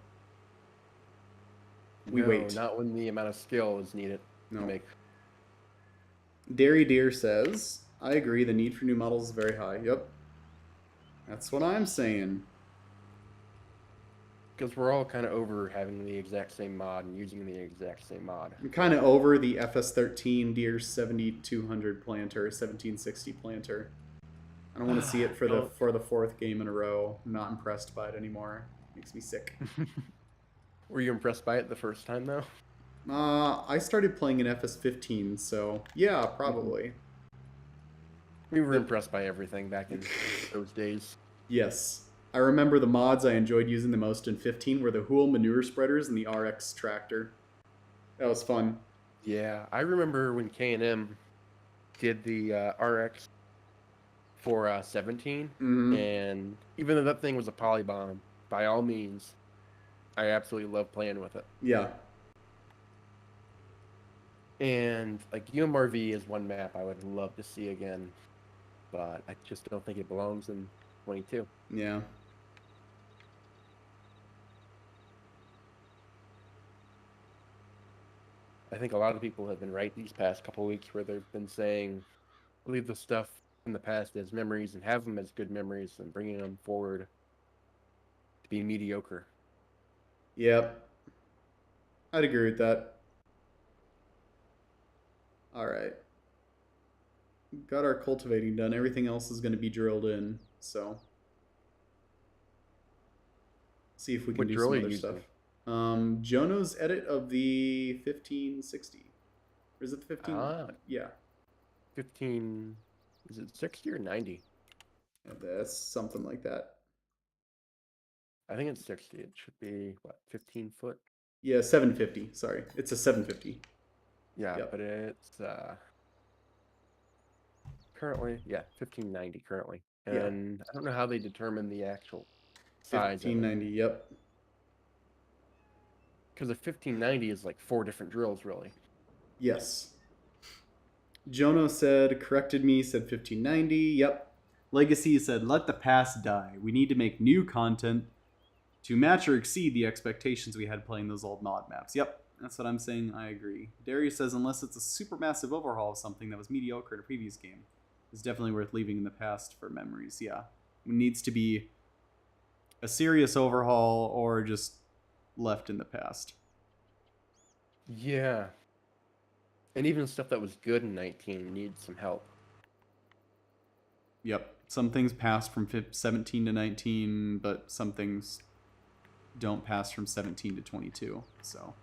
we wait. Not when the amount of skill is needed to make. Dairy Deer says, I agree, the need for new models is very high. Yep. That's what I'm saying. Because we're all kind of over having the exact same mod and using the exact same mod. I'm kind of over the FS13 Deer 7200 planter, 1760 planter. I don't want to see it for the fourth game in a row. I'm not impressed by it anymore. Makes me sick. Were you impressed by it the first time, though? I started playing in FS15, so yeah, probably. We were impressed by everything back in those days. Yes. I remember the mods I enjoyed using the most in 15 were the Hool manure spreaders and the RX tractor. That was fun. Yeah, I remember when K&M did the RX for 17, and even though that thing was a polybomb, by all means, I absolutely love playing with it. Yeah. And like UMRV is one map I would love to see again, but I just don't think it belongs in 22. Yeah. I think a lot of people have been right these past couple weeks where they've been saying, leave the stuff in the past as memories and have them as good memories and bringing them forward to be mediocre. Yep. I'd agree with that. All right. Got our cultivating done. Everything else is going to be drilled in, so see if we can do some other stuff. Jono's edit of the 1560. Or is it the 15? Yeah. 15, is it 60 or 90? Yeah, that's something like that. I think it's 60. It should be, what, 15 foot? Yeah, 750. Sorry. It's a 750. Yeah, yep. But it's currently, 1590 currently. And I don't know how they determine the actual size. 1590, yep. Because the 1590 is like 4 different drills, really. Yes. Jono corrected me, said 1590, yep. Legacy said, let the past die. We need to make new content to match or exceed the expectations we had playing those old mod maps. Yep, that's what I'm saying. I agree. Darius says, unless it's a supermassive overhaul of something that was mediocre in a previous game, it's definitely worth leaving in the past for memories. Yeah, it needs to be a serious overhaul or just left in the past. Yeah. And even stuff that was good in 19 needs some help. Yep, some things passed from 17 to 19, but some things don't pass from 17 to 22. So,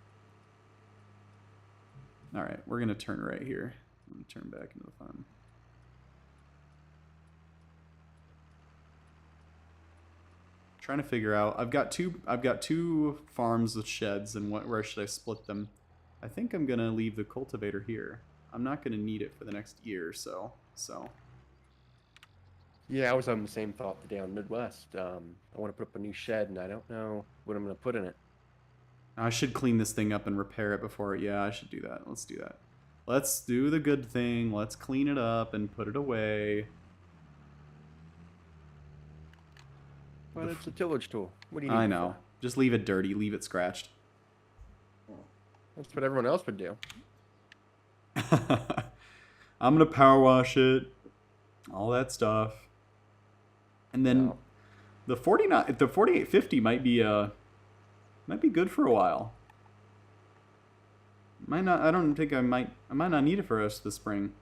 all right, we're gonna turn right here. I'm gonna turn back into the farm. Trying to figure out. I've got two farms with sheds, and where should I split them? I think I'm gonna leave the cultivator here. I'm not gonna need it for the next year or so. So. Yeah, I was having the same thought today on Midwest. I want to put up a new shed, and I don't know what I'm going to put in it. I should clean this thing up and repair it before. Yeah, I should do that. Let's do that. Let's do the good thing. Let's clean it up and put it away. But it's a tillage tool. What do you need? I know. Just leave it dirty. Leave it scratched. That's what everyone else would do. I'm gonna power wash it. All that stuff. And then the 4850 might be good for a while. Might not. I don't think I might not need it for us this spring.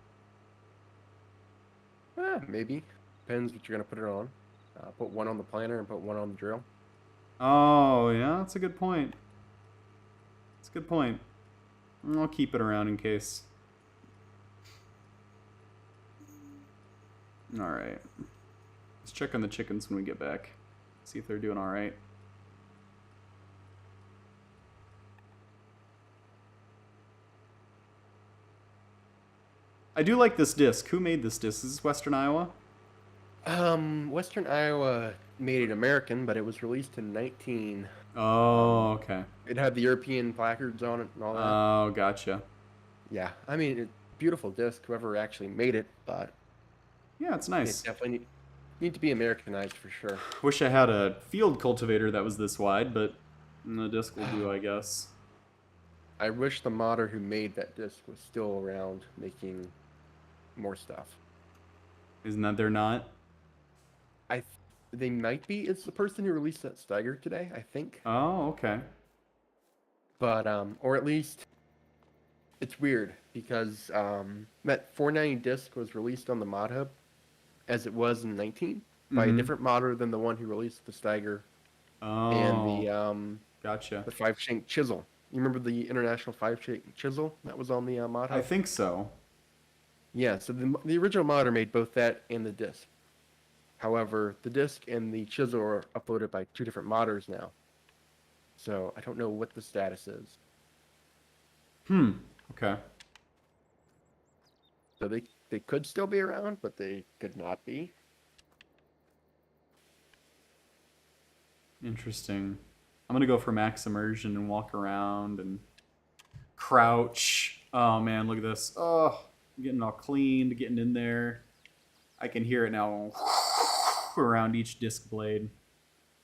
Maybe. Depends what you're gonna put it on. Put one on the planter and put one on the drill. Oh yeah, that's a good point. That's a good point. I'll keep it around in case. All right. Let's check on the chickens when we get back. See if they're doing all right. I do like this disc. Who made this disc? Is this Western Iowa? Western Iowa made it American, but it was released in 19. Oh, okay. It had the European placards on it and all that. Oh, gotcha. Yeah, I mean, it's a beautiful disc, whoever actually made it, but yeah, it's nice. It definitely need to be Americanized for sure. Wish I had a field cultivator that was this wide, but the disc will do, I guess. I wish the modder who made that disc was still around making more stuff. Isn't that they're not? They might be. It's the person who released that Steiger today, I think. Oh, okay. But or at least it's weird because that 490 disc was released on the Mod Hub as it was in 19 by a different modder than the one who released the Steiger and the gotcha. The 5-shank chisel. You remember the International 5-shank chisel that was on the Mod Hub? I think so. Yeah, so the original modder made both that and the disc. However, the disc and the chisel are uploaded by two different modders now. So I don't know what the status is. Okay. So they could still be around, but they could not be. Interesting. I'm gonna go for max immersion and walk around and crouch. Oh man, look at this. Oh, I'm getting all cleaned, getting in there. I can hear it now around each disc blade.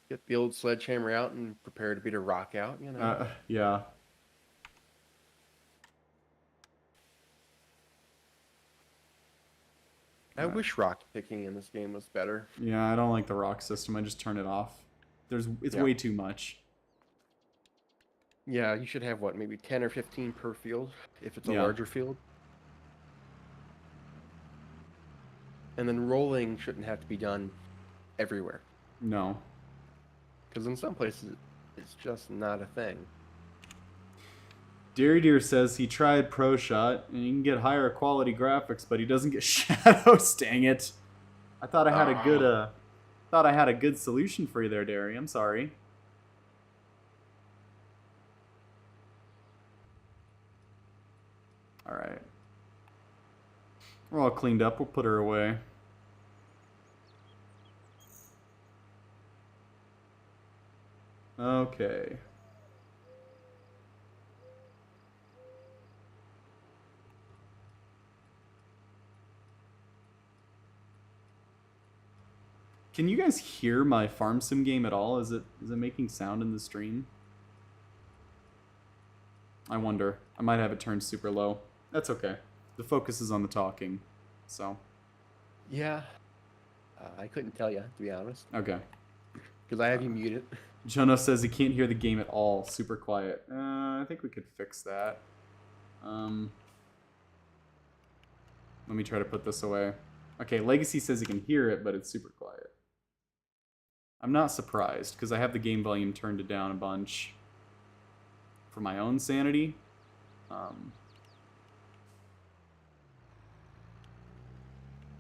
Get the old sledgehammer out and prepare to beat a rock out, you know? Yeah. I wish rock picking in this game was better. Yeah, I don't like the rock system. I just turn it off. It's way too much. Yeah, you should have, what, maybe 10 or 15 per field, if it's a larger field. And then rolling shouldn't have to be done everywhere. No. Because in some places, it's just not a thing. Deer says he tried ProShot, and you can get higher quality graphics, but he doesn't get shadows. Dang it! I thought I had a good solution for you there, Derry. I'm sorry. All right. We're all cleaned up. We'll put her away. Okay. Can you guys hear my farm sim game at all? Is it making sound in the stream? I wonder. I might have it turned super low. That's okay. The focus is on the talking, so. Yeah. I couldn't tell you, to be honest, Okay. because I have you muted. Jono says he can't hear the game at all. Super quiet. I think we could fix that. Let me try to put this away. Okay, Legacy says he can hear it, but it's super quiet. I'm not surprised, because I have the game volume turned down a bunch for my own sanity.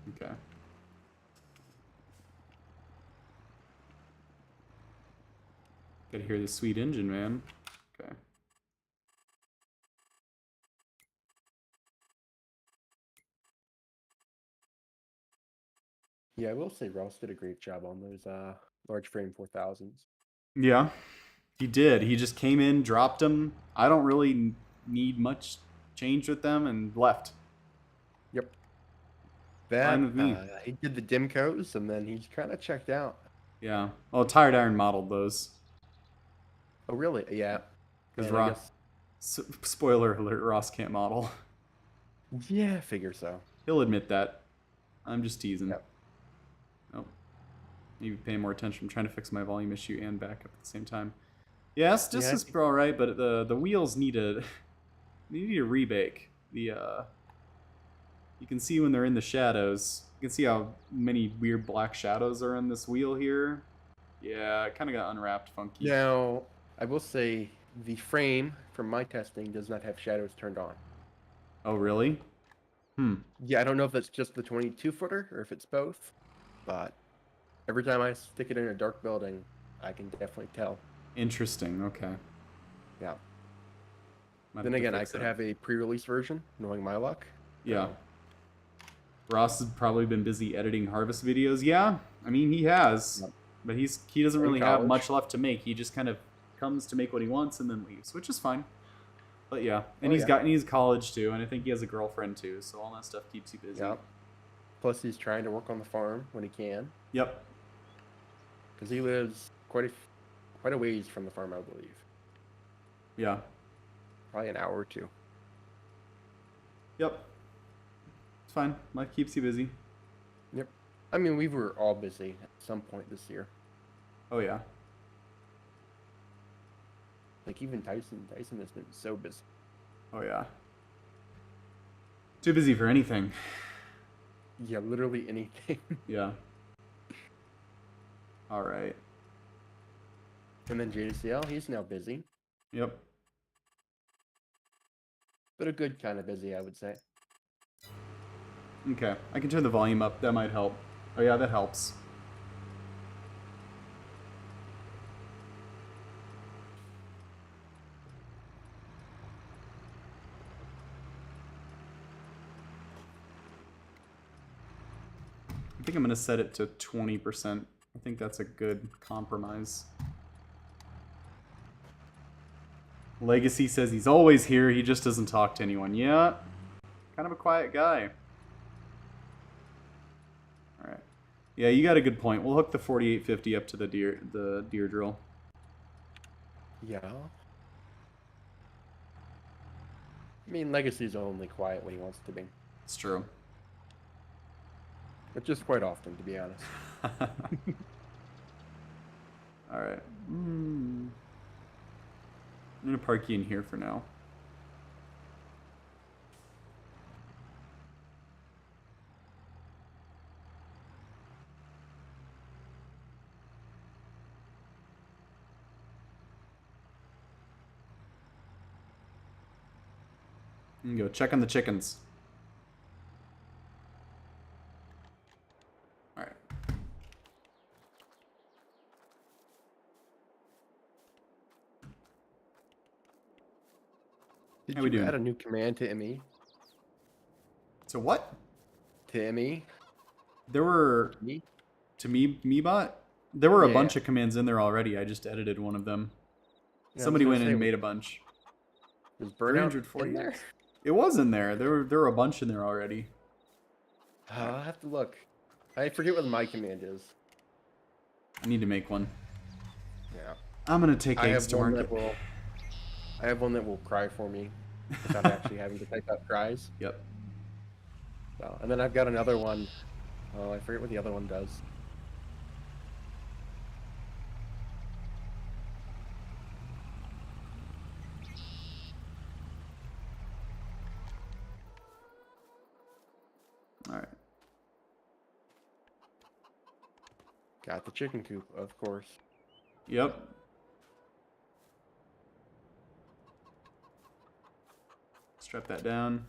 Okay. Gotta hear the sweet engine, man. Okay. Yeah, I will say Ross did a great job on those large frame 4000s. Yeah, he did. He just came in, dropped them. I don't really need much change with them, and left. Yep. That Fine with me. he did the Dimcos, and then he's kind of checked out. Yeah. Well, Tired Iron modeled those. Oh, really? Yeah. Because Man, I Ross, spoiler alert, Ross can't model. Yeah, I figure so. He'll admit that. I'm just teasing. Yep. Oh. Maybe pay more attention. I'm trying to fix my volume issue and backup at the same time. Yes, this Yeah, is all right, but the wheels need a rebake. You can see when they're in the shadows. You can see how many weird black shadows are in this wheel here. Yeah, it kind of got unwrapped funky. Now, I will say the frame from my testing does not have shadows turned on. Oh, really? Yeah, I don't know if that's just the 22-footer or if it's both, but every time I stick it in a dark building, I can definitely tell. Interesting. Okay. Yeah. Might Then have to again, I fix could that. have a pre-release version, knowing my luck. Yeah. So, Ross has probably been busy editing Harvest videos. Yeah, I mean he has, Yep. but he doesn't In really have college. much left to make. He just kind of comes to make what he wants and then leaves, which is fine. But yeah, and Oh, he's college too, and I think he has a girlfriend too, so all that stuff keeps you busy. yeah. Plus, he's trying to work on the farm when he can, Yep. because he lives quite a ways from the farm, I believe. Yeah. Probably an hour or two. Yep. It's fine. Life keeps you busy. Yep. I mean, we were all busy at some point this year. Oh yeah. Like even Tyson has been so busy. Oh yeah. Too busy for anything. Yeah, literally anything. Yeah. All right. And then JDCL, he's now busy, Yep. but a good kind of busy, I would say. Okay. I can turn the volume up. That might help. Oh yeah, that helps. I think I'm going to set it to 20%. I think that's a good compromise. Legacy says he's always here, he just doesn't talk to anyone. Yeah, kind of a quiet guy. Alright. Yeah, you got a good point. We'll hook the 4850 up to the deer drill. Yeah. I mean, Legacy's only quiet when he wants to be. It's true. But just quite often, to be honest. Alright. I'm going to park you in here for now. You can go check on the chickens. Alright. Did How we you doing? add a new command to ME? So what? To ME? There were Me? to Meebot? There were a Yeah, bunch yeah. of commands in there already. I just edited one of them. Yeah, I Somebody was went gonna and say, made a bunch. Was burnout 340 in there? It was in there. There were a bunch in there already. I'll have to look. I forget what my command is. I need to make one. Yeah. I'm gonna take I eggs have to one market. that will. I have one that will cry for me without actually having to type out cries. Yep. So, and then I've got another one. Oh, I forget what the other one does. All right. Got the chicken coop, of course. Yep. Strap that down.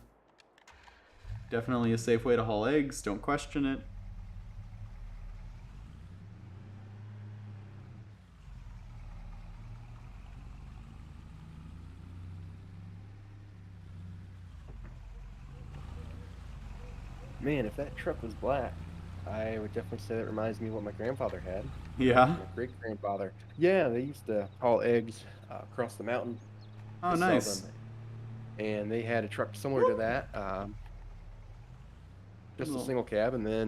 Definitely a safe way to haul eggs. Don't question it. Man, if that truck was black, I would definitely say that reminds me of what my grandfather had. Yeah. My great grandfather. Yeah, they used to haul eggs across the mountain Oh, to sell them, nice. and they had a truck similar to that, just a Little- single cab. And then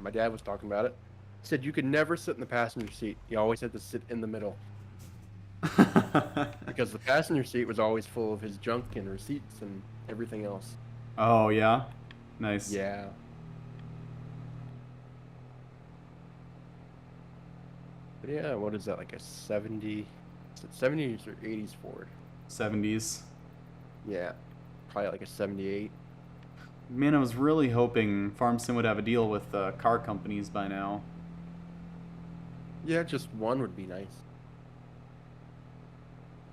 my dad was talking about it. He said you could never sit in the passenger seat. You always had to sit in the middle because the passenger seat was always full of his junk and receipts and everything else. Oh, yeah. Nice. Yeah. But yeah, what is that, like a 70? Is it 70s or 80s Ford? 70s. Yeah, probably like a 78. Man, I was really hoping FarmSim would have a deal with car companies by now. Yeah, just one would be nice.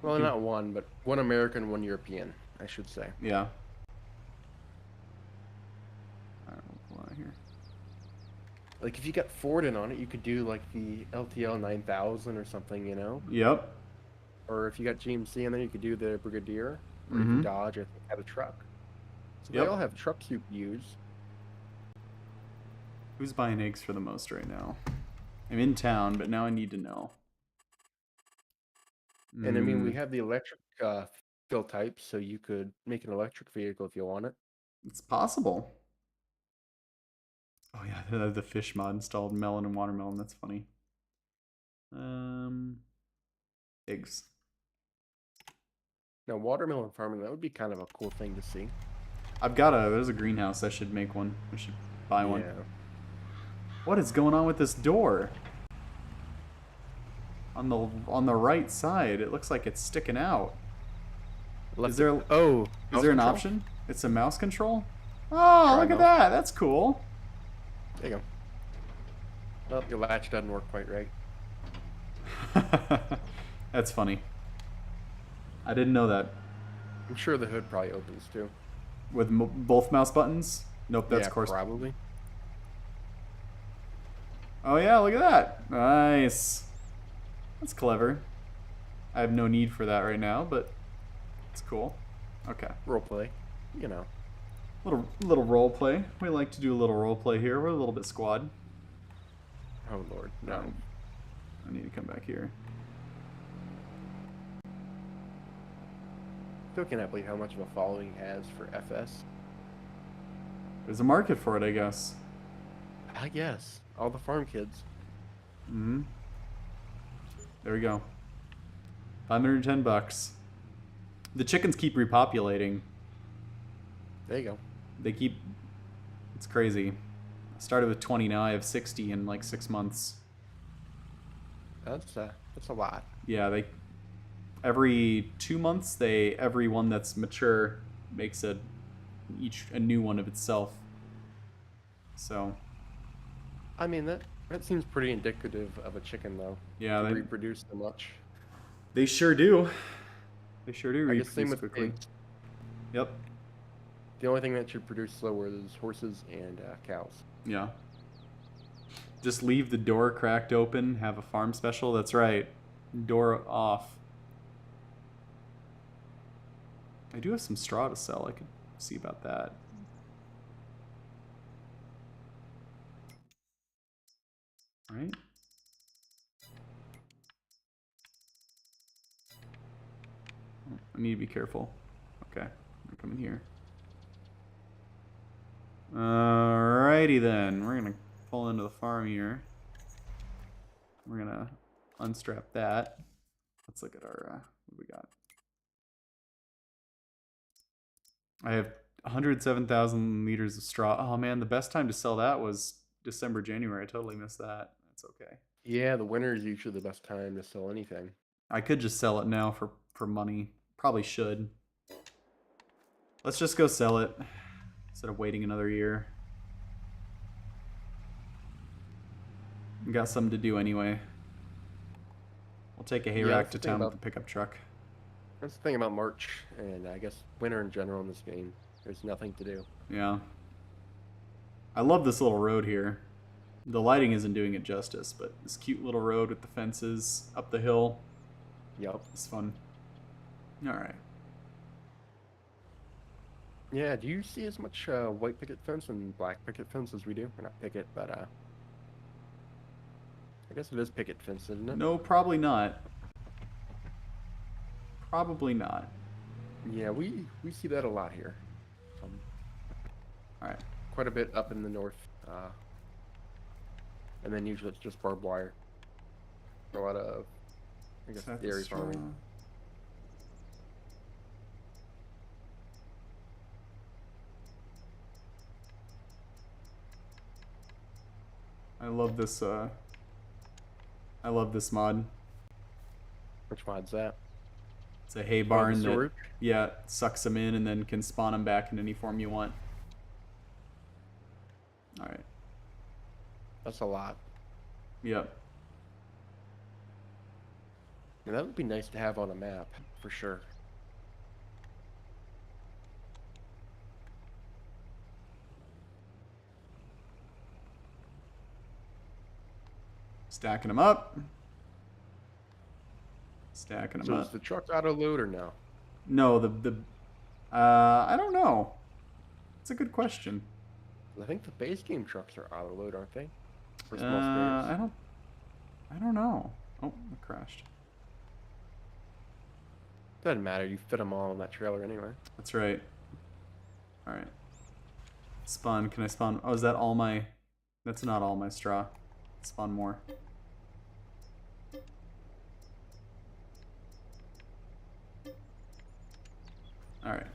Well, Okay. not one, but one American, one European, I should say. Yeah. I don't know what's going on here. Like if you got Ford in on it, you could do like the LTL 9000 or something, you know? Yep. Or if you got GMC in there, you could do the Brigadier, or even Mm-hmm. Dodge, I think, had a truck. So they Yep. all have trucks you could use. Who's buying eggs for the most right now? I'm in town, but now I need to know. And I mean, we Mm, have the electric fill type, so you could make an electric vehicle if you want it. it's possible. Oh yeah, they have the fish mod installed, melon and watermelon. That's funny. Eggs. Now, watermelon farming, that would be kind of a cool thing to see. There's a greenhouse. I should make one. I should buy one. Yeah. What is going on with this door? On the right side, it looks like it's sticking out. Is there Oh, is mouse there an control? option? It's a mouse control? Oh, Try look at mouse. that. That's cool. There you go. Well, your latch doesn't work quite right. That's funny. I didn't know that. I'm sure the hood probably opens too. With both mouse buttons? Nope, that's Yeah, of course. probably. Oh yeah, look at that. Nice. That's clever. I have no need for that right now, but it's cool. Okay. Role play, you know. Little role play. We like to do a little role play here. We're a little bit squad. Oh lord, no. I need to come back here. Still cannot believe how much of a following he has for FS. There's a market for it, I guess. I guess all the farm kids. Mm-hmm. There we go. 510 bucks. The chickens keep repopulating. There you go. They keep. It's crazy. I started with 20, now I have 60 in like 6 months. That's a lot. Yeah, they. Every 2 months, every one that's mature makes a new one of itself. So. I mean that seems pretty indicative of a chicken though. Yeah, To they reproduce so much. they sure do. They sure do I guess same reproduce with quickly. pigs. Yep. The only thing that should produce slower is horses and cows. Yeah. Just leave the door cracked open, have a farm special. That's right. Door off. I do have some straw to sell. I could see about that. All right. Oh, I need to be careful. Okay. I'm coming here. Alrighty then. We're going to pull into the farm here. We're gonna unstrap that. Let's look at our what we got. I have 107,000 liters of straw. Oh man, the best time to sell that was December, January. I totally missed that. That's okay. Yeah, the winter is usually the best time to sell anything. I could just sell it now for money. Probably should. Let's just go sell it instead of waiting another year. We got something to do anyway. We'll take a hay rack to town with the pickup truck. That's the thing about March, and I guess winter in general in this game. There's nothing to do. Yeah. I love this little road here. The lighting isn't doing it justice, but this cute little road with the fences up the hill. Yep. It's fun. Alright. Yeah, do you see as much white picket fence and black picket fence as we do? Or not picket, but I guess it is picket fence, isn't it? No, probably not. Probably not. Yeah, we see that a lot here. Alright. Quite a bit up in the north. And then usually it's just barbed wire. A lot of, I guess, dairy farming. I love this mod. Which mod's that? It's a hay barn that, storage? yeah, sucks them in and then can spawn them back in any form you want. Alright. That's a lot. Yep. And that would be nice to have on a map, for sure. Stacking them up. Stacking them So up. is the truck auto load or no? No, I don't know. It's a good question. I think the base game trucks are auto load, aren't they? For small I spares. I don't know. Oh, it crashed. Doesn't matter. You fit them all in that trailer anyway. That's right. All right. Spawn. Can I spawn? Oh, is that all my? That's not all my straw. Spawn more. All right.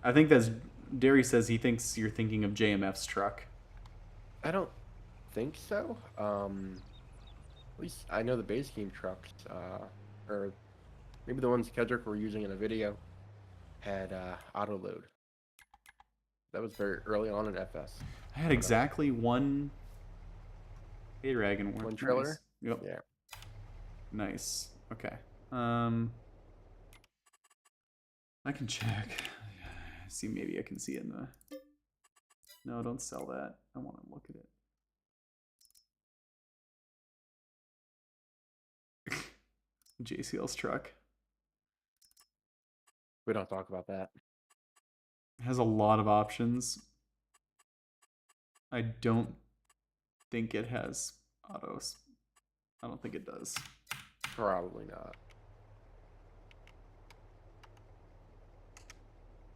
I think that's Derry says he thinks you're thinking of JMF's truck. I don't think so. At least I know the base game trucks, or maybe the ones Kedrick were using in a video, had auto load. That was very early on in FS. I had exactly one A-Rag and One trailer? Nice. Yep. Yeah. Nice. Okay. I can check. See, maybe I can see it in the... No, don't sell that. I want to look at it. JCL's truck. We don't talk about that. It has a lot of options. I don't think it has autos. I don't think it does. Probably not.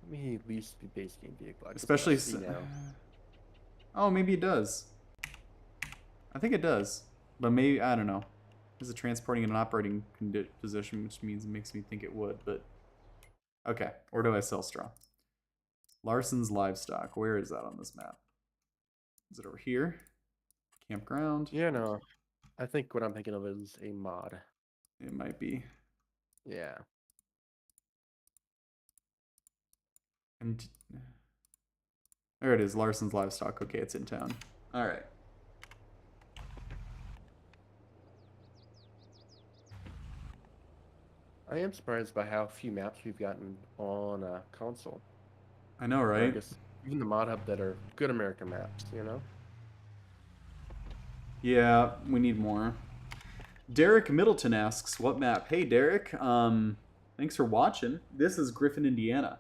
Let me at least the base game vehicle. Especially... now. Oh, maybe it does. I think it does. But maybe, I don't know. Is it transporting in an operating position, which means it makes me think it would, but... Okay, or do I sell straw? Larson's Livestock. Where is that on this map? Is it over here? Campground? Yeah, no. I think what I'm thinking of is a mod. It might be. Yeah. And there it is, Larson's Livestock. Okay, it's in town. All right. I am surprised by how few maps we've gotten on a console. I know, I right? guess even the mod hub that are good American maps, you know? Yeah, we need more. Derek Middleton asks, what map? Hey, Derek. Thanks for watching. This is Griffin, Indiana.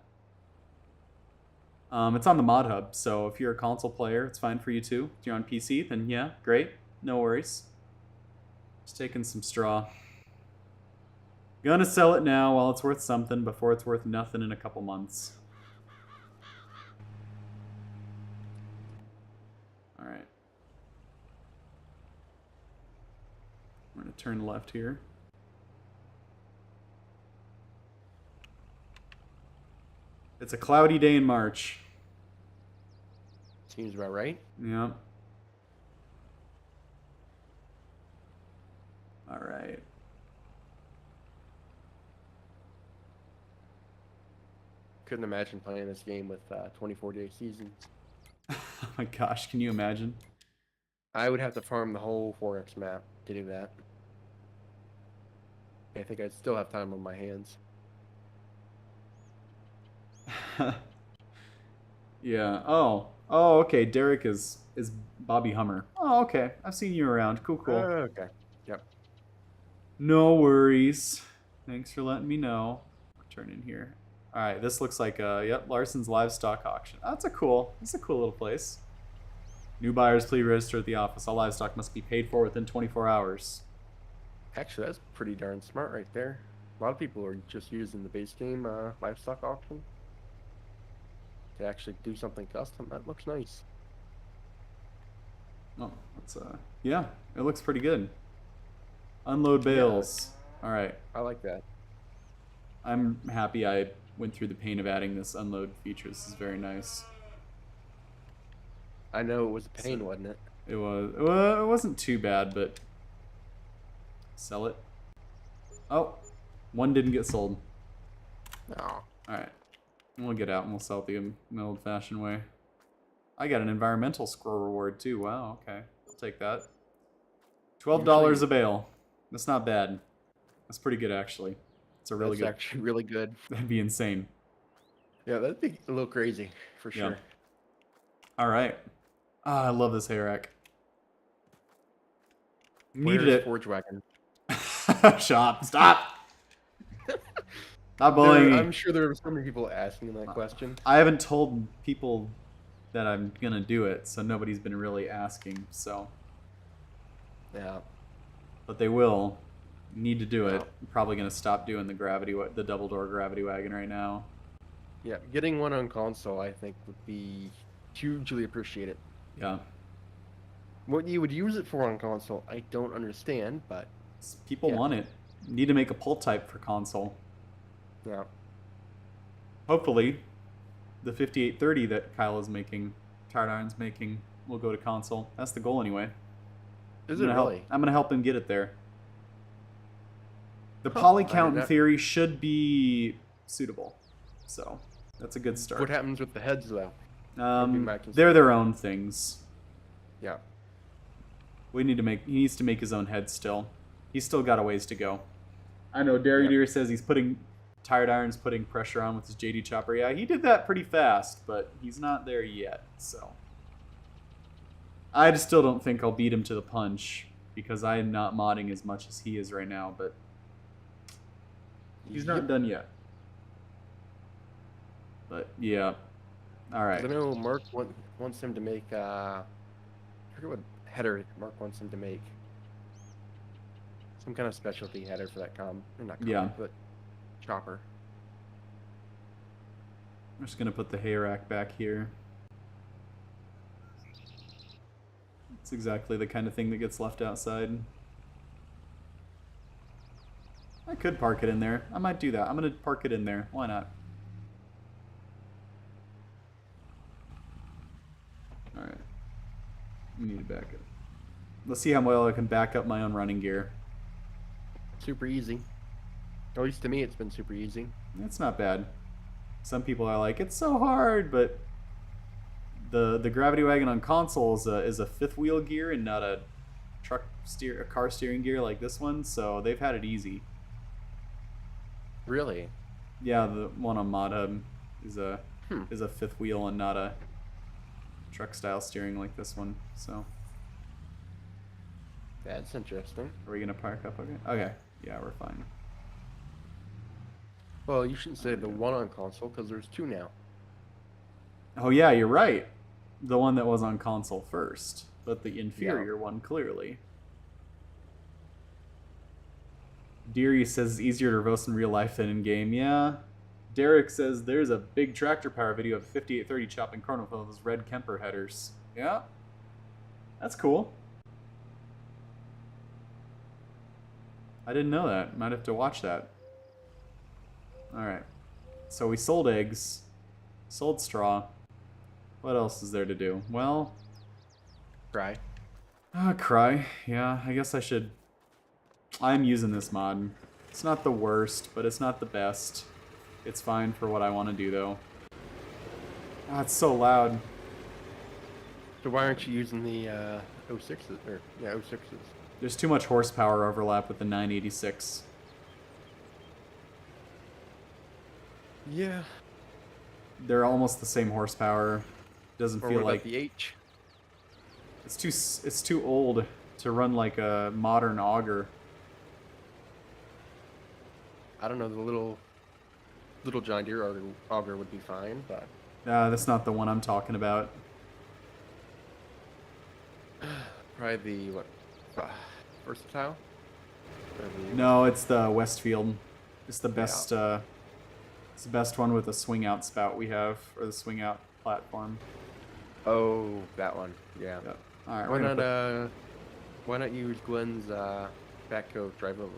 It's on the mod hub, so if you're a console player, it's fine for you too. If you're on PC, then yeah, great. No worries. Just taking some straw. Gonna sell it now while it's worth something before it's worth nothing in a couple months. turn left here. It's a cloudy day in March. Seems about right. Yeah. All right. Couldn't imagine playing this game with 24-day seasons. Oh my gosh, can you imagine? I would have to farm the whole 4X map to do that. I think I'd still have time on my hands. Yeah. Oh. Oh, okay. Derek is Bobby Hummer. Oh, okay. I've seen you around. Cool, cool. Okay. Yep. No worries. Thanks for letting me know. Turn in here. All right. This looks like yep, Larson's livestock auction. Oh, that's a cool little place. New buyers, please register at the office. All livestock must be paid for within 24 hours. Actually, that's pretty darn smart right there. A lot of people are just using the base game livestock auction to actually do something custom. That looks nice. Oh, that's yeah, it looks pretty good. Unload bales. All right. I like that. I'm happy I went through the pain of adding this unload feature. This is very nice. I know it was a pain, wasn't it? It was. Well, it wasn't too bad, but sell it. Oh, one didn't get sold. Oh. All right, we'll get out and we'll sell it the old-fashioned way. I got an environmental squirrel reward too. Wow. Okay, I'll take that. $12 a bale. That's not bad. That's pretty good actually. It's a really That's good. actually really good. That'd be insane. Yeah, that'd be a little crazy for sure. Yeah. All right. Ah, I love this hay rack. Needed Where's it. Forge Wagon? Shop. Stop. Stop bullying me. I'm sure there were so many people asking that question. I haven't told people that I'm gonna do it, so nobody's been really asking. So, Yeah. but they will. Need to do it. I'm probably gonna stop doing the double door gravity wagon right now. Yeah, getting one on console, I think, would be hugely appreciated. Yeah. What you would use it for on console, I don't understand, but People want it. Need to make a pull type for console. yeah. Hopefully, the 5830 that Kyle is making, Tired Iron's making, will go to console. That's the goal anyway. Is it really? I'm gonna help him get it there. The Huh, poly I count did in not- theory should be suitable, so that's a good start. What happens with the heads, though? my They're their own things. Yeah. We need to make. He needs to make his own head still. He's still got a ways to go. I know. Dairy Deer says he's Tired Iron's putting pressure on with his JD chopper. Yeah, he did that pretty fast, but he's not there yet. So I just still don't think I'll beat him to the punch because I'm not modding as much as he is right now. But he's not done yet. But yeah. All right. I know Mark wants him to make. I forget what header Mark wants him to make. Some kind of specialty header for that but chopper. I'm just gonna put the hay rack back here. It's exactly the kind of thing that gets left outside. I could park it in there. I might do that. I'm gonna park it in there. Why not? Alright. We need to back it. Let's see how well I can back up my own running gear. Super easy. At least to me, it's been super easy. It's not bad. Some people are like, it's so hard, but the gravity wagon on console is a fifth wheel gear and not a car steering gear like this one, so they've had it easy. Really? Yeah, the one on ModHub is a fifth wheel and not a truck style steering like this one. So That's interesting. are we gonna park up? Okay. Okay. Yeah, we're fine. Well, you shouldn't say the one on console because there's two now. Oh yeah, you're right. The one that was on console first, but the inferior one clearly. Deary says it's easier to roast in real life than in game. Yeah. Derek says there's a big tractor power video of 5830 chopping corn with those red Kemper headers. Yeah. That's cool. I didn't know that. Might have to watch that. Alright. So we sold eggs. Sold straw. What else is there to do? Well... Cry. Cry. Yeah, I guess I should... I'm using this mod. It's not the worst, but it's not the best. It's fine for what I want to do, though. Ah, it's so loud. So why aren't you using the 06s? Or, yeah, 06s. There's too much horsepower overlap with the 986. Yeah. They're almost the same horsepower. Doesn't Or feel what like... about the H? It's too old to run like a modern auger. I don't know, the little John Deere auger would be fine, but That's not the one I'm talking about. probably the what? Versatile? Or the- No, it's the Westfield. It's the best. It's the best one with the swing out spout we have, or the swing out platform. Oh, that one. Yeah. Yep. All right. Why not use Glenn's backhoe drive over?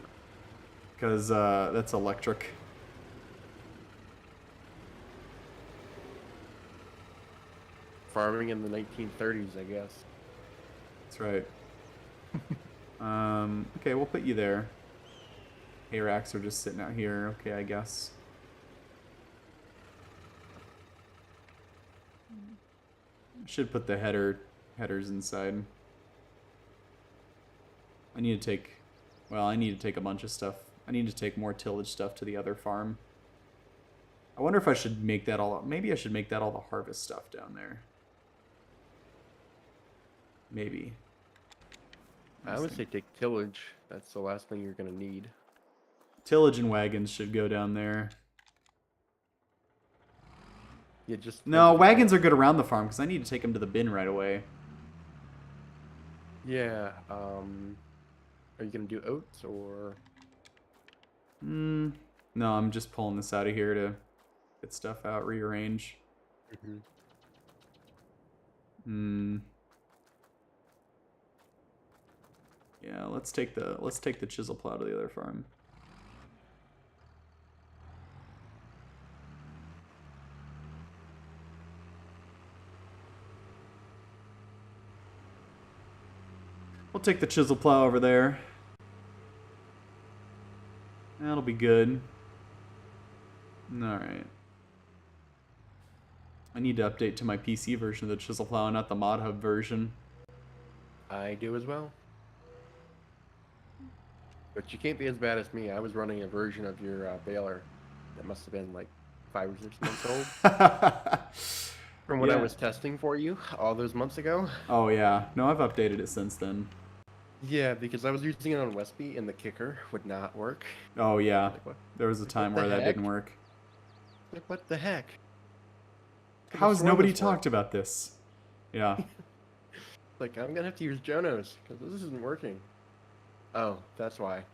Because that's electric. Farming in the 1930s, I guess. That's right. Okay, we'll put you there. Hay racks are just sitting out here. Okay, I guess. Should put the headers inside. I need to take a bunch of stuff. I need to take more tillage stuff to the other farm. I wonder if I should make that all... Maybe I should make that all the harvest stuff down there. Maybe. I would say take tillage. That's the last thing you're going to need. Tillage and wagons should go down there. Yeah, just... No, wagons are good around the farm because I need to take them to the bin right away. Yeah, are you going to do oats or... No, I'm just pulling this out of here to get stuff out, rearrange. Yeah, let's take the chisel plow to the other farm. We'll take the chisel plow over there. That'll be good. Alright. I need to update to my PC version of the chisel plow, not the mod hub version. I do as well. But you can't be as bad as me. I was running a version of your baler that must have been like 5 or 6 months old. From when I was testing for you all those months ago. Oh yeah. No, I've updated it since then. Yeah, because I was using it on Westby and the kicker would not work. Oh yeah. Like, what? There was a time where that didn't work. Like, what the heck? How has nobody talked about this? Yeah. Like, I'm gonna have to use Jonos because this isn't working. Oh, that's why.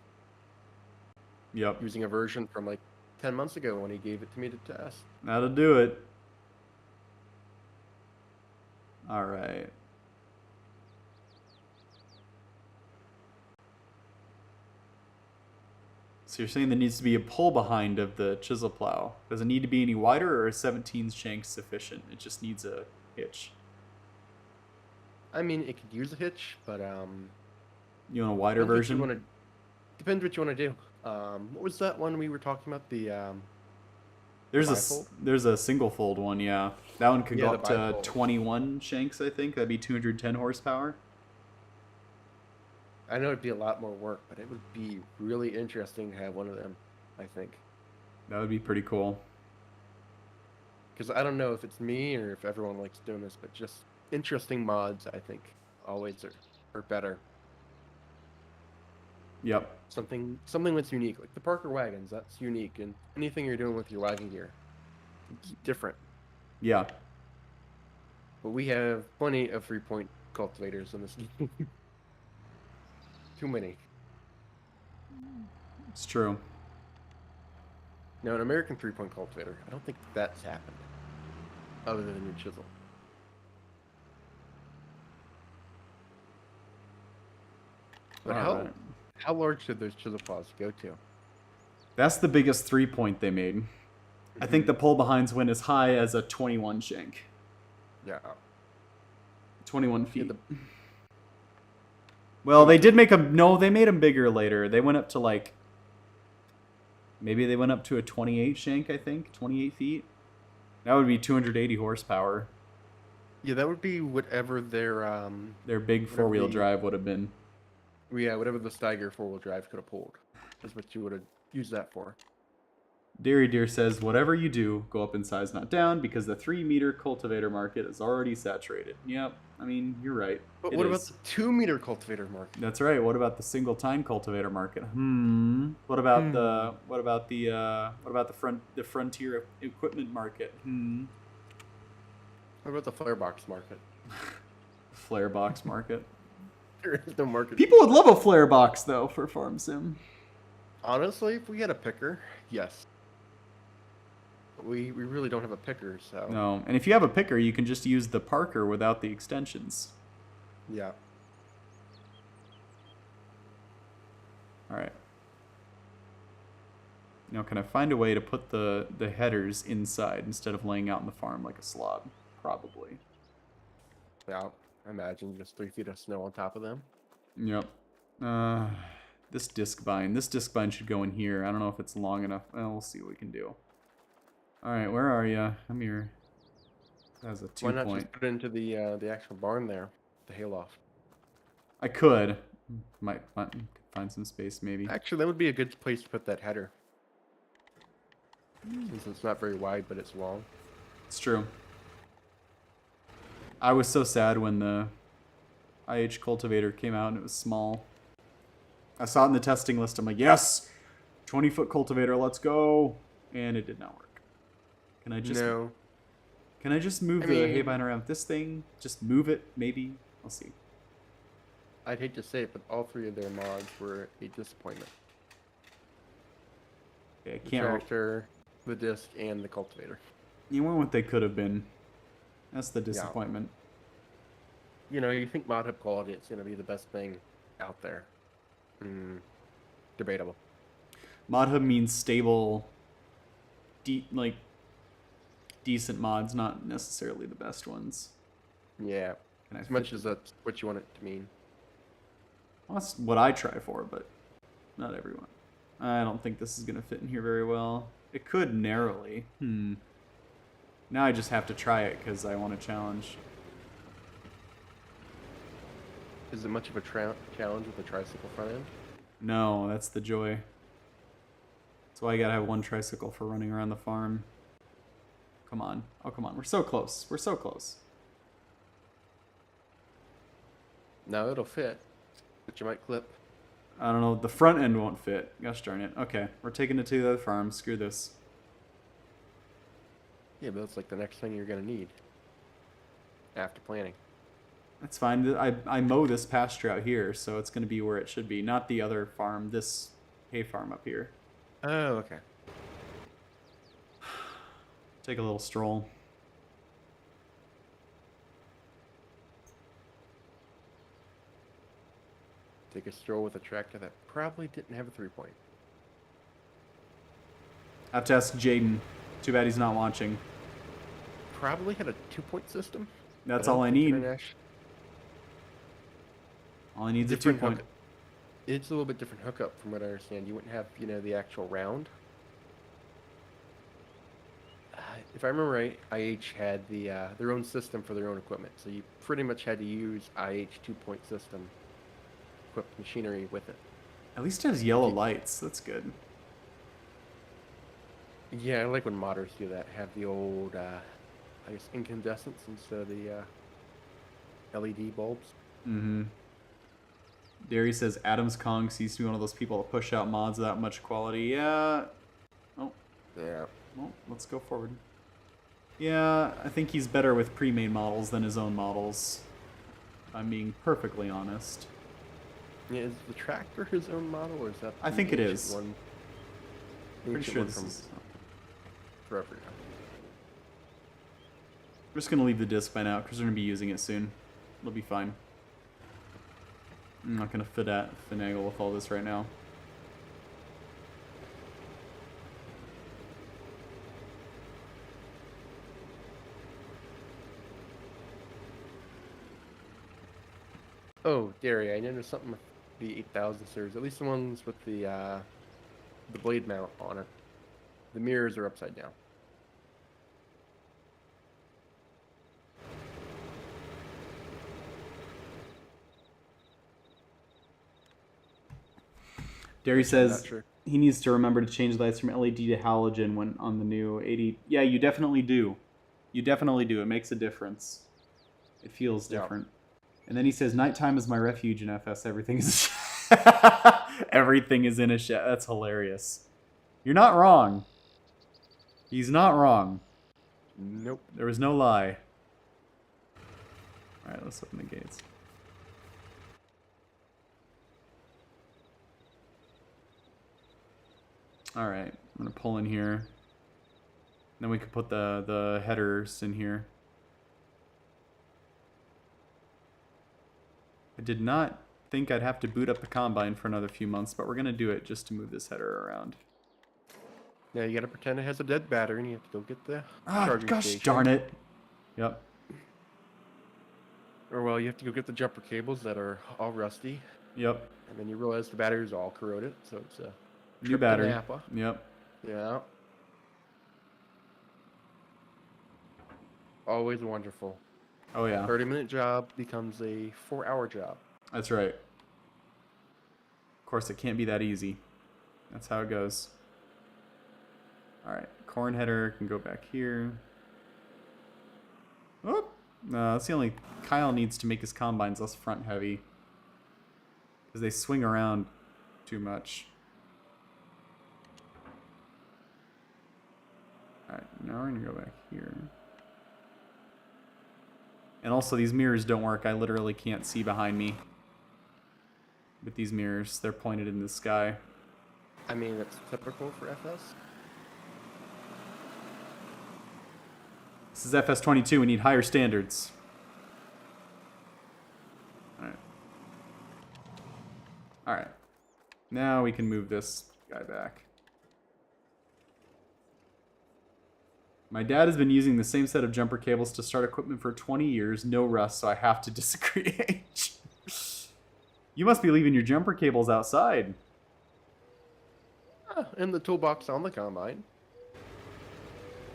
Yep. Using a version from like 10 months ago when he gave it to me to test. That'll do it. Alright. So you're saying there needs to be a pull behind of the chisel plow. Does it need to be any wider, or is 17 shank sufficient? It just needs a hitch. I mean, it could use a hitch, but You want a wider depends version? depends what you want to do. What was that one we were talking about? The There's a single fold one, yeah. That one could go Yeah, up the to bifold. 21 shanks, I think. That'd be 210 horsepower. I know it'd be a lot more work, but it would be really interesting to have one of them, I think. That would be pretty cool. Because I don't know if it's me or if everyone likes doing this, but just interesting mods, I think, always are better. Yep. Something that's unique, like the Parker wagons. That's unique, and anything you're doing with your wagon gear, it's different. Yeah. But we have plenty of 3-point cultivators in this game. Too many. It's true. Now, an American 3-point cultivator, I don't think that's happened, other than your chisel. But All hell, right. How large did those chisel claws go to? That's the biggest 3-point they made. I think the pull behinds went as high as a 21 shank. Yeah. 21 Yeah, feet. the- Well, they did make them. No, they made them bigger later. They went up to like. Maybe they went up to a 28 shank, I think. 28 feet. That would be 280 horsepower. Yeah, that would be whatever Their big Whatever 4-wheel the- drive would have been. yeah, whatever the Steiger 4-wheel drive could have pulled. Is what you would have used that for. Dairy Deer says, whatever you do, go up in size, not down, because the 3-meter cultivator market is already saturated. Yep, I mean, you're right. But It what about is. the 2-meter cultivator market? That's right. What about the single tine cultivator market? What about the frontier equipment market? What about the flare box market? Flare box market. There is no market. People would love a flare box though for farm sim. Honestly, if we had a picker, yes. But we really don't have a picker, so No, and if you have a picker, you can just use the Parker without the extensions. yeah. All right. Now, can I find a way to put the headers inside instead of laying out in the farm like a slob? Probably. Yeah. Imagine just 3 feet of snow on top of them. Yep. This disc bind. This disc bind should go in here. I don't know if it's long enough. Well, we'll see what we can do. All right, where are you? I'm here. That was a 2 Why not point. just put it into the actual barn there, the hayloft? I could. Might find some space maybe. Actually, that would be a good place to put that header. Since it's not very wide, but it's long. It's true. I was so sad when the IH cultivator came out and it was small. I saw it in the testing list. I'm like, yes, 20-foot cultivator, let's go. And it did not work. Can I just No. Can I just move I the mean- haybine around this thing? Just move it, maybe. I'll see. I'd hate to say it, but all 3 of their mods were a disappointment. Okay, I The can't. tractor, the disc, and the cultivator. You weren't what they could have been. That's the disappointment. You know, you think mod hub quality, it's going to be the best thing out there. Debatable. Mod hub means stable, decent mods, not necessarily the best ones. Yeah. Can I As much fit- as that's what you want it to mean. Well, that's what I try for, but not everyone. I don't think this is going to fit in here very well. It could narrowly. Now I just have to try it because I want a challenge. Is it much of a challenge with the tricycle front end? No, that's the joy. That's why I gotta have one tricycle for running around the farm. Come on. Oh, come on. We're so close. We're so close. No, it'll fit, but you might clip. I don't know. The front end won't fit. Gosh darn it. Okay. We're taking it to the other farm. Screw this. Yeah, but that's like the next thing you're going to need after planting. That's fine. I mow this pasture out here, so it's going to be where it should be. Not the other farm. This hay farm up here. Oh, okay. Take a little stroll. Take a stroll with a tractor that probably didn't have a 3-point. I have to ask Jaden. Too bad he's not watching. Probably had a 2-point system. That's I all don't I think need. International- All I need is a Different 2-point. hook- It's a little bit different hookup from what I understand. You wouldn't have, the actual round. If I remember right, IH had their own system for their own equipment. So you pretty much had to use IH 2-point system equipped machinery with it. At least it has yellow lights. That's good. Yeah, I like when modders do that. Have the old, I guess, incandescents instead of the LED bulbs. Mm-hmm. Derry says Adams Kong seems to be one of those people that push out mods without much quality. Yeah. Oh, Yeah. well, let's go forward. Yeah, I think he's better with pre-made models than his own models. If I'm being perfectly honest. Yeah, is the tractor his own model, or is that I the think it ancient is. One? Pretty Ancient sure one this from is. forever now. We're just gonna leave the disc by now because we're gonna be using it soon. It'll be fine. I'm not gonna finagle with all this right now. Oh, Derry, I noticed something with the 8000 series. At least the ones with the blade mount on it. The mirrors are upside down. Derry I'm says not sure. he needs to remember to change the lights from LED to halogen when on the new 80. Yeah, you definitely do. You definitely do. It makes a difference. It feels Yeah. different. And then he says, "Nighttime is my refuge in FS. Everything is everything is in a shed." That's hilarious. You're not wrong. He's not wrong. Nope. There was no lie. All right, let's open the gates. All right, I'm gonna pull in here. Then we could put the headers in here. I did not think I'd have to boot up the combine for another few months, but we're gonna do it just to move this header around. Yeah, you gotta pretend it has a dead battery, and you have to go get the Ah, charging gosh station. darn it! Yep. Or well, you have to go get the jumper cables that are all rusty, Yep. and then you realize the battery's all corroded, so it's a New trip to battery. Napa. Yep. Yeah. Always wonderful. Oh yeah. 30-minute job becomes a 4-hour job. That's right. Of course, it can't be that easy. That's how it goes. All right, corn header can go back here. Oh, no, that's the only. Kyle needs to make his combines less front heavy because they swing around too much. All right, now we're gonna go back here. And also, these mirrors don't work. I literally can't see behind me with these mirrors. They're pointed in the sky. I mean, that's typical for FS. This is FS22. We need higher standards. Alright. Alright. Now we can move this guy back. My dad has been using the same set of jumper cables to start equipment for 20 years. No rust, so I have to disagree. You must be leaving your jumper cables outside. In the toolbox on the combine.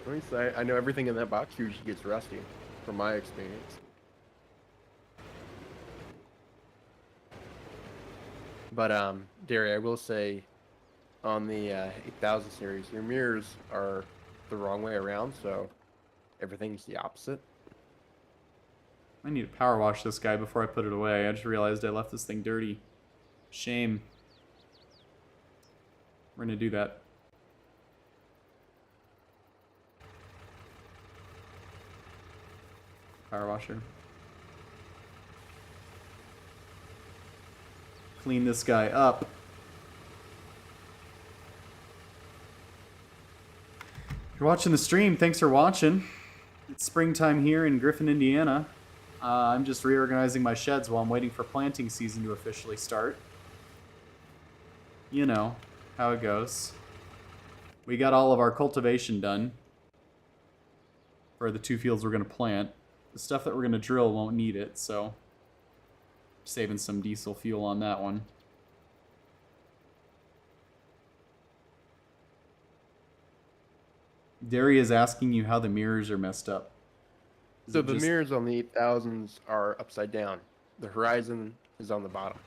At least I know everything in that box usually gets rusty, from my experience. But Derry, I will say, on the 8000 series, your mirrors are the wrong way around, so everything's the opposite. I need to power wash this guy before I put it away. I just realized I left this thing dirty. Shame. We're gonna do that. Power washer. Clean this guy up. If you're watching the stream, thanks for watching. It's springtime here in Griffin, Indiana. I'm just reorganizing my sheds while I'm waiting for planting season to officially start. You know how it goes. We got all of our cultivation done for the 2 fields we're going to plant. The stuff that we're going to drill won't need it, so saving some diesel fuel on that one. Derry is asking you how the mirrors are messed up. Is So it the just- mirrors on the 8000s are upside down. The horizon is on the bottom.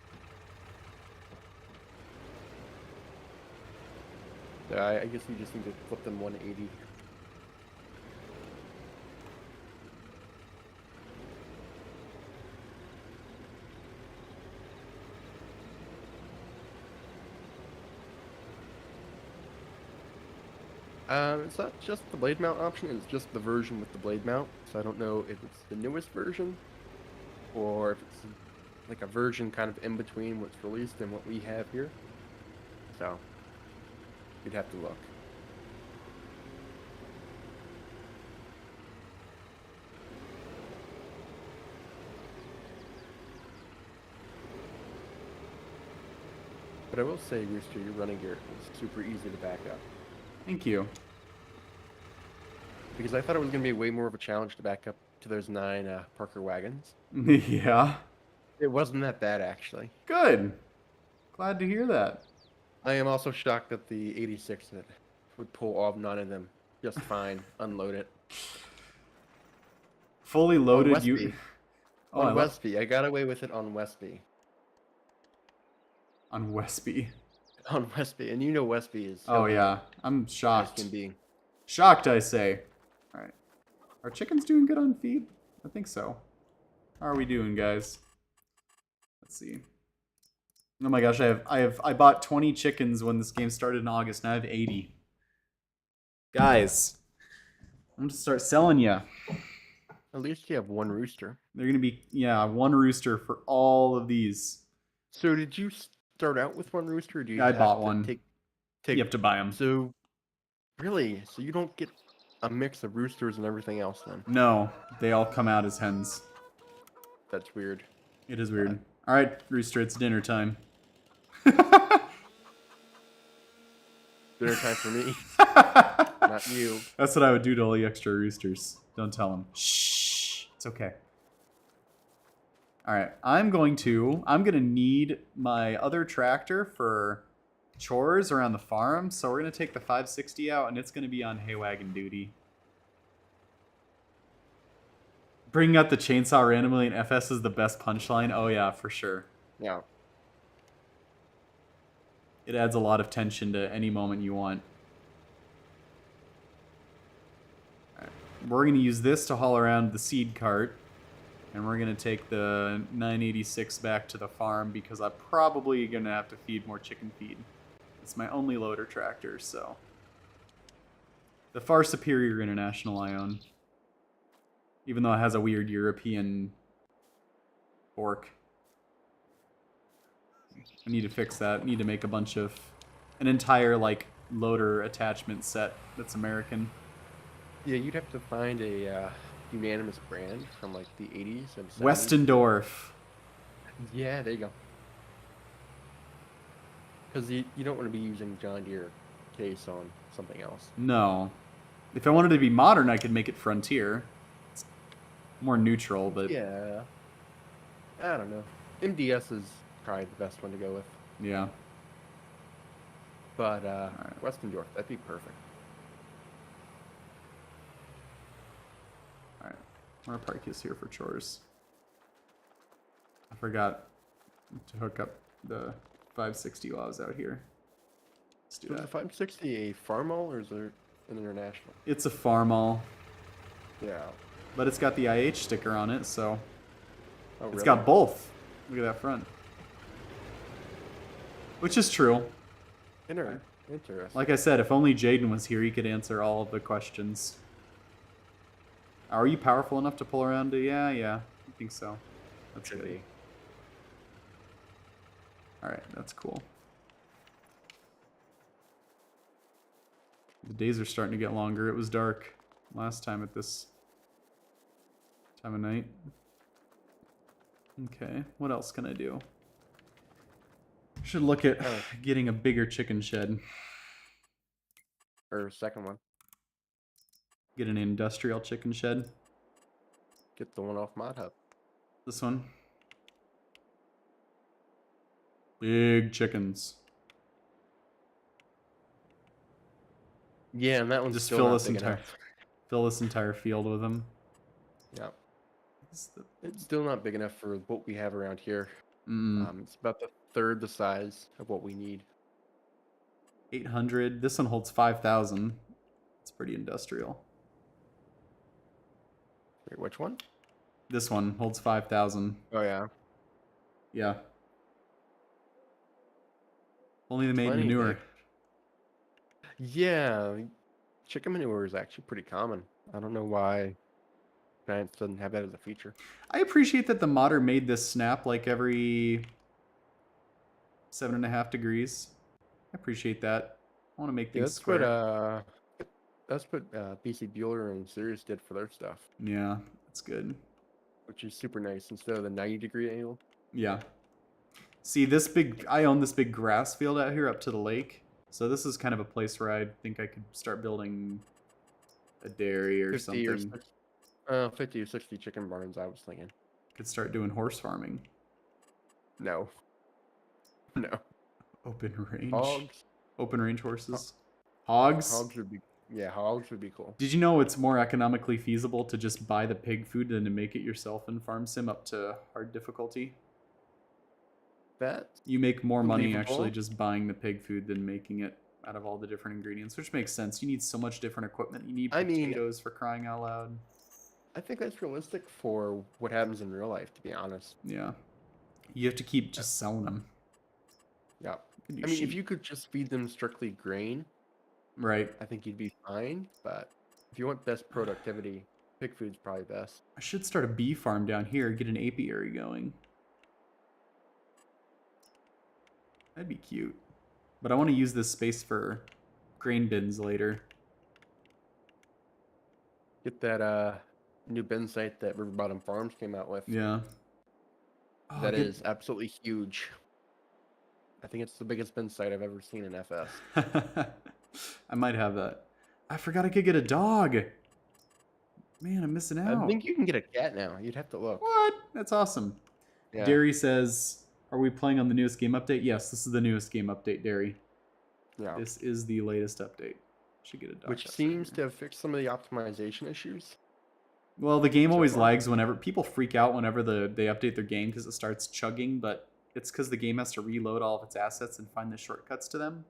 So I guess you just need to flip them 180. It's not just the blade mount option, it's just the version with the blade mount. So I don't know if it's the newest version or if it's like a version kind of in between what's released and what we have here. So you'd have to look. But I will say, Rooster, your running gear is super easy to back up. Thank you. Because I thought it was going to be way more of a challenge to back up to those 9 Parker wagons. Yeah. It wasn't that bad, actually. Good. Glad to hear that. I am also shocked that the 86 that would pull all 9 of them just fine, unload it. Fully On loaded. Westby. Oh, On I love Westby. I got away with it on Westby. on Westby. On Westby. And you know Westby is Oh yeah, I'm as shocked. can be. Shocked, I say. All right. Are chickens doing good on feed? I think so. How are we doing, guys? Let's see. Oh my gosh, I bought 20 chickens when this game started in August, and I have 80. Guys, I'm gonna start selling you. At least you have 1 rooster. They're gonna be, yeah, 1 rooster for all of these. So did you start out with 1 rooster, or do you I have bought to one. take You have to buy them. So really? So you don't get a mix of roosters and everything else then? No, they all come out as hens. That's weird. It is weird. All right, rooster, it's dinner time. Dinner time for me, not you. That's what I would do to all the extra roosters. Don't tell them. Shh. It's okay. All right, I'm gonna need my other tractor for chores around the farm. So we're gonna take the 560 out, and it's gonna be on hay wagon duty. Bringing out the chainsaw randomly in FS is the best punchline. Oh yeah, for sure. Yeah. It adds a lot of tension to any moment you want. Alright. We're going to use this to haul around the seed cart. And we're going to take the 986 back to the farm because I'm probably going to have to feed more chicken feed. It's my only loader tractor, so. The far superior International I own. Even though it has a weird European fork. I need to fix that. I need to make an entire, like, loader attachment set that's American. Yeah, you'd have to find a unanimous brand from, like, the 80s and 70s. Westendorf. Yeah, there you go. Because you don't want to be using John Deere case on something else. No. If I wanted to be modern, I could make it Frontier. It's more neutral, but... Yeah. I don't know. MDS is probably the best one to go with. Yeah. But right. Westendorf, that'd be perfect. Alright. Our park is here for chores. I forgot to hook up the 560 while I was out here. Let's do So is that. the 560 a Farmall or is there an International? It's a Farmall, Yeah. but it's got the IH sticker on it, so... Oh, It's really? got both. Look at that front. Which is true. Interesting. Like I said, if only Jaden was here, he could answer all of the questions. Are you powerful enough to pull around? Yeah, I think so. That's Should good. be. Alright, that's cool. The days are starting to get longer. It was dark last time at this time of night. Okay, what else can I do? Should look at getting a bigger chicken shed. Or second one. Get an industrial chicken shed. Get the one off Mod Hub. This one. Big chickens. Yeah, and that one's Just still fill not this big entire enough. fill this entire field with them. Yeah. It's still not big enough for what we have around here. It's about the third the size of what we need. 800. This one holds 5,000. It's pretty industrial. Wait, which one? This one holds 5,000. Oh, yeah. Yeah. Only they made Plenty manure. big. Yeah, chicken manure is actually pretty common. I don't know why Giants doesn't have that as a feature. I appreciate that the modder made this snap like every 7.5 degrees. I appreciate that. I want to make Yeah, things square. that's what BC Bueller and Sirius did for their stuff, Yeah, that's good. which is super nice instead of the 90-degree angle. Yeah. See, this big, I own this big grass field out here up to the lake. So this is kind of a place where I think I could start building a dairy or 50 or something. 60, 50 or 60 chicken barns, I was thinking. Could start doing horse farming. No. No. Open range. Hogs. Open range horses. Hogs. Hogs would be, yeah, hogs would be cool. Did you know it's more economically feasible to just buy the pig food than to make it yourself in Farm Sim up to hard difficulty? That You make more money Believable. actually just buying the pig food than making it out of all the different ingredients, which makes sense. You need so much different equipment. You need I mean- potatoes for crying out loud. I think that's realistic for what happens in real life, to be honest. Yeah. You have to keep just selling them. Yeah. You can do I mean, if sheep. you could just feed them strictly grain, Right. I think you'd be fine. But if you want best productivity, pig food's probably best. I should start a bee farm down here, get an apiary going. That'd be cute. But I want to use this space for grain bins later. Get that new bin site that River Bottom Farms came out with. Yeah. Oh, That is absolutely huge. I think it's the biggest bin site I've ever seen in FS. I might have that. I forgot I could get a dog. Man, I'm missing out. I think you can get a cat now. You'd have to look. What? That's awesome. Yeah. Derry says, are we playing on the newest game update? Yes, this is the newest game update, Derry. Yeah. This is the latest update. Should get a dog. Which seems to have fixed some of the optimization issues. Well, the game so always far. lags whenever people freak out whenever they update their game because it starts chugging, but it's because the game has to reload all of its assets and find the shortcuts to them.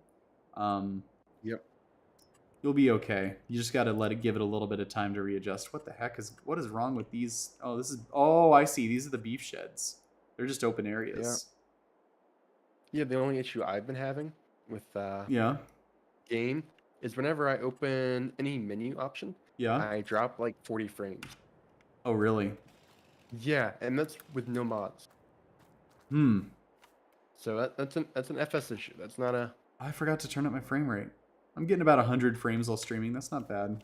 Yep. You'll be okay. You just got to give it a little bit of time to readjust. What is wrong with these? Oh, I see. These are the beef sheds. They're just open areas. Yeah, the only issue I've been having with Yeah. game is whenever I open any menu option, Yeah. I drop like 40 frames. Oh, really? Yeah, and that's with no mods. So that's an FS issue. That's not a. I forgot to turn up my frame rate. I'm getting about 100 frames while streaming. That's not bad.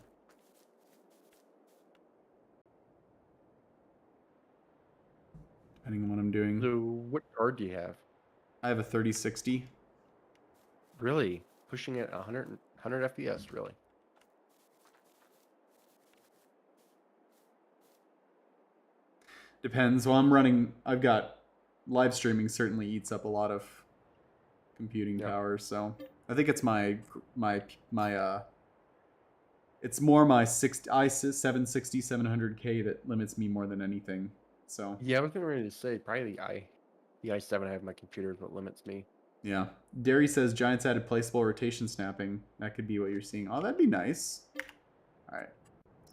Depending on what I'm doing. So what card do you have? I have a 3060. Really pushing it 100 FPS. Really. Depends. Well, I've got live streaming certainly eats up a lot of computing Yep. power, so I think it's it's more my 760 700K that limits me more than anything. So Yeah, I was getting ready to say probably the i7 I have on my computer is what limits me. yeah. Derry says Giants added placeable rotation snapping. That could be what you're seeing. Oh, that'd be nice. All right.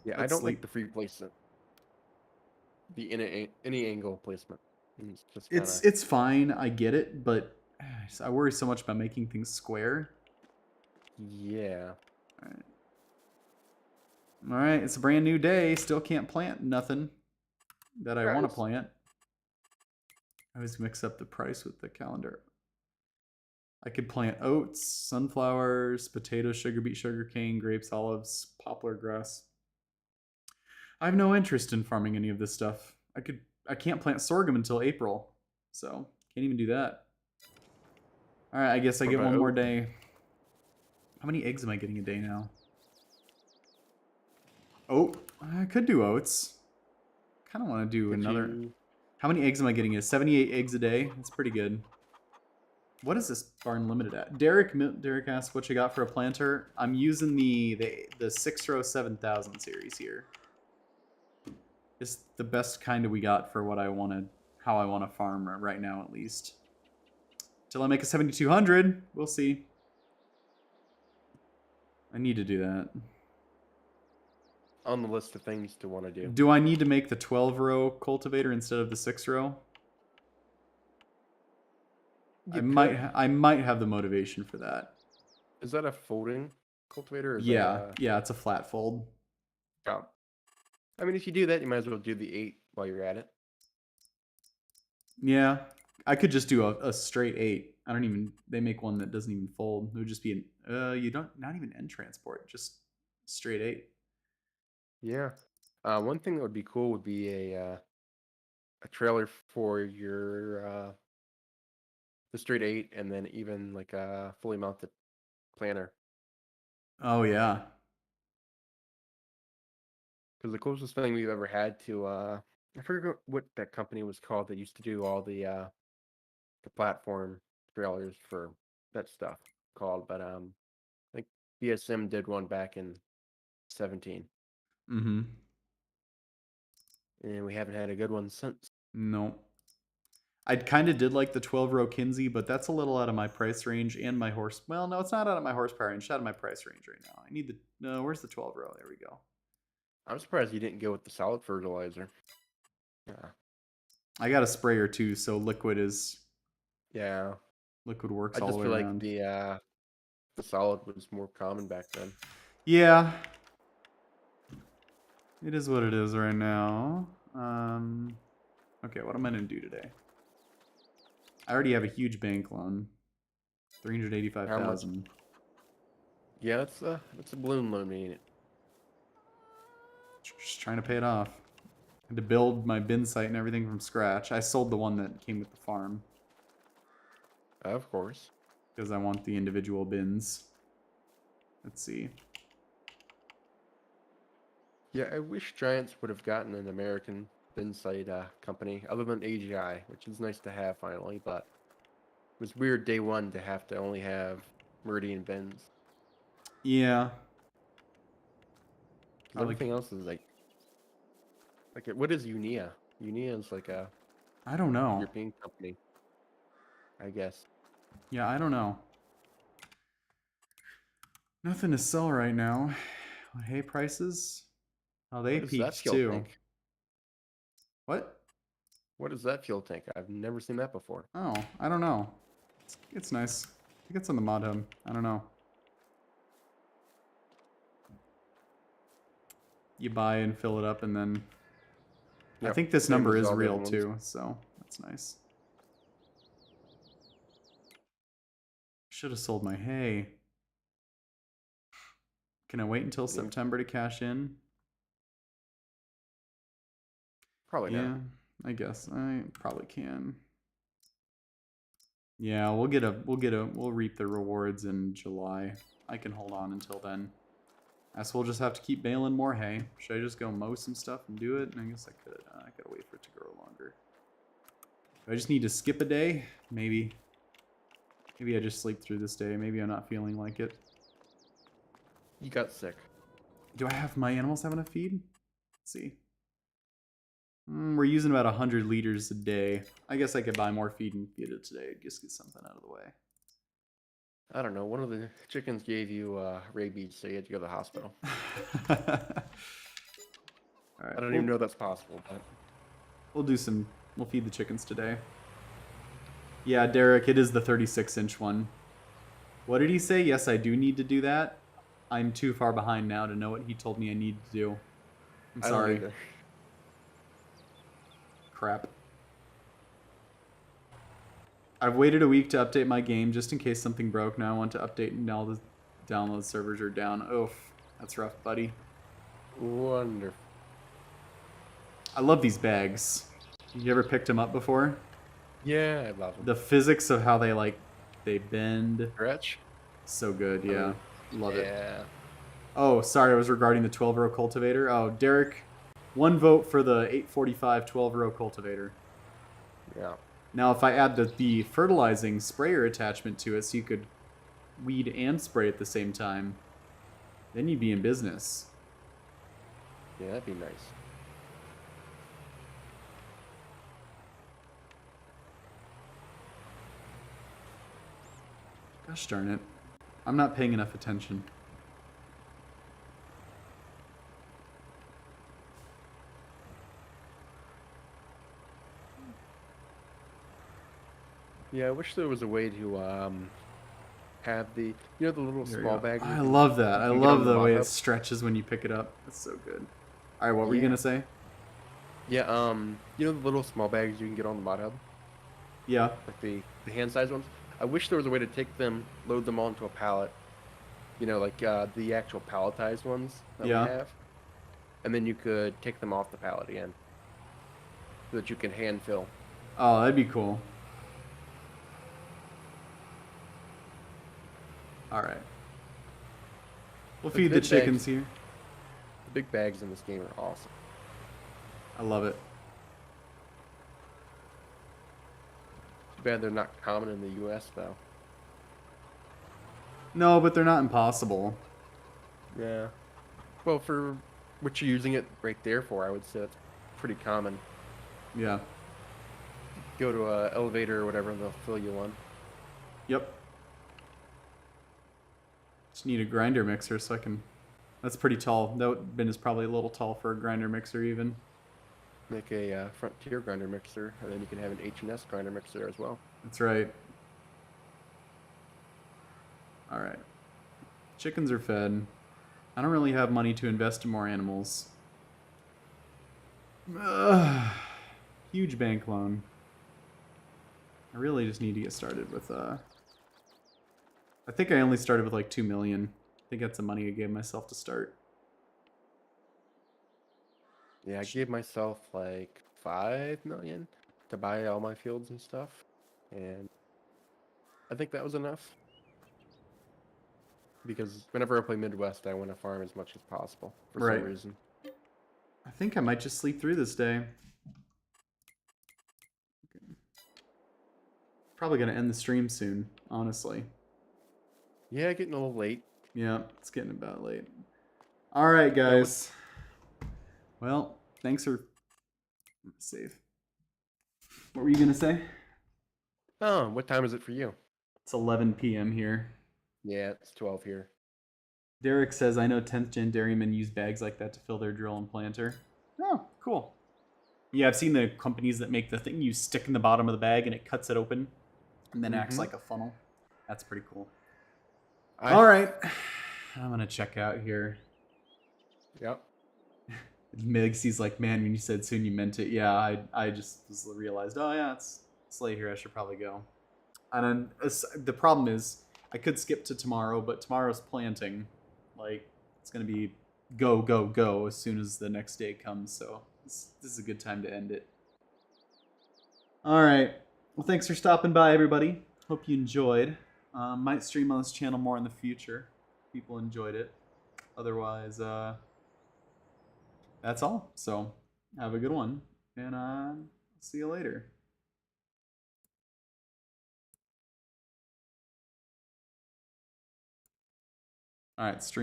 Yeah, I Let's don't sleep. like the free placement. The any angle placement. It's just It's fine. I get it, but I worry so much about making things square. yeah. All right, it's a brand new day. Still can't plant nothing that I want to Nice. plant. I always mix up the price with the calendar. I could plant oats, sunflowers, potatoes, sugar beet, sugar cane, grapes, olives, poplar grass. I have no interest in farming any of this stuff. I can't plant sorghum until April, so can't even do that. All right, I guess I What get about one more oats? day. How many eggs am I getting a day now? Oh, I could do oats. Kind of want to do Could another. you- How many eggs am I getting? 78 eggs a day. That's pretty good. What is this barn limited at? Derek asked what you got for a planter. I'm using the 6-row 7000 series here. It's the best kind of we got for what I wanted, how I want to farm right now at least. Till I make a 7200, we'll see. I need to do that. on the list of things to want to do. Do I need to make the 12-row cultivator instead of the 6-row? You I might have the motivation for that. Is that a folding cultivator? Or is Yeah, That yeah, it's a flat fold. yeah. I mean, if you do that, you might as well do the 8 while you're at it. Yeah, I could just do a straight 8. I don't even. They make one that doesn't even fold. It would just be not even end transport, just straight 8. Yeah. One thing that would be cool would be a trailer for your the straight 8, and then even like a fully mounted planner. Oh yeah. Because the closest thing we've ever had to I forget what that company was called that used to do all the platform trailers for that stuff called, but I think BSM did one back in 17, Mm-hmm. and we haven't had a good one since. No. I kind of did like the 12-row Kinsey, but that's a little out of my price range and my horse. Well, no, it's not out of my horsepower range. It's out of my price range right now. I need the. No, where's the 12-row? There we go. I'm surprised you didn't go with the solid fertilizer. Yeah. I got a sprayer too, so liquid Yeah. works I all the just way feel like around. the solid was more common back then. Yeah. It is what it is right now. Okay, what am I gonna do today? I already have a huge bank loan. How much? 385,000. Yeah, that's a balloon loan, ain't it? Just trying to pay it off. Had to build my bin site and everything from scratch. I sold the one that came with the farm Of course. because I want the individual bins. Let's see. Yeah, I wish Giants would have gotten an American bin site company other than AGI, which is nice to have finally, but it was weird day one to have to only have Meridian bins. Yeah. Because everything else is what is Unia? Unia is like a I don't know. European company, I guess. Yeah, I don't know. Nothing to sell right now. Hay prices? Oh, they What is that peaked fuel too. tank? What? What is that fuel tank? I've never seen that before. Oh, I don't know. It's nice. I think it's on the mod hub. I don't know. You buy and fill it up and then... I Yep, think this same number as is all the other real ones. too, so that's nice. Should have sold my hay. Can I wait until Yeah. September to cash in? Probably Yeah, not. I guess I probably can. Yeah, we'll reap the rewards in July. I can hold on until then. I guess we'll just have to keep baling more hay. Should I just go mow some stuff and do it? I guess I could. I gotta wait for it to grow longer. Do I just need to skip a day? Maybe. Maybe I just sleep through this day. Maybe I'm not feeling like it. You got sick. Do I have my animals have enough feed? Let's see. We're using about 100 liters a day. I guess I could buy more feed and feed it today. Just get something out of the way. I don't know. One of the chickens gave you rabies, so you had to go to the hospital. All right, I don't even know that's possible, but we'll feed the chickens today. Yeah, Derek, it is the 36-inch one. What did he say? Yes, I do need to do that. I'm too far behind now to know what he told me I need to do. I'm sorry. I don't either. Crap. I've waited a week to update my game just in case something broke. Now I want to update and all the download servers are down. Oof, that's rough, buddy. Wonderful. I love these bags. You ever picked them up before? Yeah, I love them. The physics of how they bend. Stretch? So good, yeah. Love it. Yeah. Oh, sorry, I was regarding the 12-row cultivator. Oh, Derek, 1 vote for the 845 12-row cultivator. Yeah. Now, if I add the fertilizing sprayer attachment to it so you could weed and spray at the same time, then you'd be in business. Yeah, that'd be nice. Gosh darn it. I'm not paying enough attention. Yeah, I wish there was a way to have the the little There you small go. bags. I love that. I you can get love on the the way mod it hub. stretches when you pick it up. That's so good. All right, what were you Yeah. going to say? Yeah, the little small bags you can get on the mod hub, Yeah. like the hand size ones. I wish there was a way to take them, load them onto a pallet. Like the actual palletized ones that Yeah. we have, and then you could take them off the pallet again, so that you can hand fill. Oh, that'd be cool. All right. We'll The feed the big chickens bags- here. The big bags in this game are awesome. I love it. Too bad they're not common in the U.S. though. No, but they're not impossible. Yeah. Well, for what you're using it right there for, I would say it's pretty common. Yeah. Go to a elevator or whatever, and they'll fill you one. Yep. Just need a grinder mixer so I can. That's pretty tall. That bin is probably a little tall for a grinder mixer even. Make a Frontier grinder mixer, and then you can have an H&S grinder mixer as well. That's right. All right. Chickens are fed. I don't really have money to invest in more animals. Ugh. Huge bank loan. I really just need to get started with I think I only started with like 2 million. I think that's the money I gave myself to start. Yeah, I gave myself like 5 million to buy all my fields and stuff, and I think that was enough. Because whenever I play Midwest, I want to farm as much as possible for Right. some reason. I think I might just sleep through this day. Probably gonna end the stream soon, honestly. Yeah, getting a little late. Yeah, it's getting about late. All right, guys. Well, thanks for save. What were you gonna say? Oh, what time is it for you? It's 11 p.m. here. Yeah, it's 12 here. Derek says, I know 10th gen dairymen use bags like that to fill their drill and planter. Oh, cool. Yeah, I've seen the companies that make the thing you stick in the bottom of the bag and it cuts it open and then acts like a funnel. That's pretty cool. All right. I'm going to check out here. Yep. Megsy's like, man, when you said soon, you meant it. Yeah, I just realized, oh, yeah, it's late here. I should probably go. And then the problem is, I could skip to tomorrow, but tomorrow's planting. Like, it's going to be go, go, go as soon as the next day comes. So this is a good time to end it. All right. Well, thanks for stopping by, everybody. Hope you enjoyed. Might stream on this channel more in the future. People enjoyed it. Otherwise, that's all. So have a good one, and see you later. All right, stream.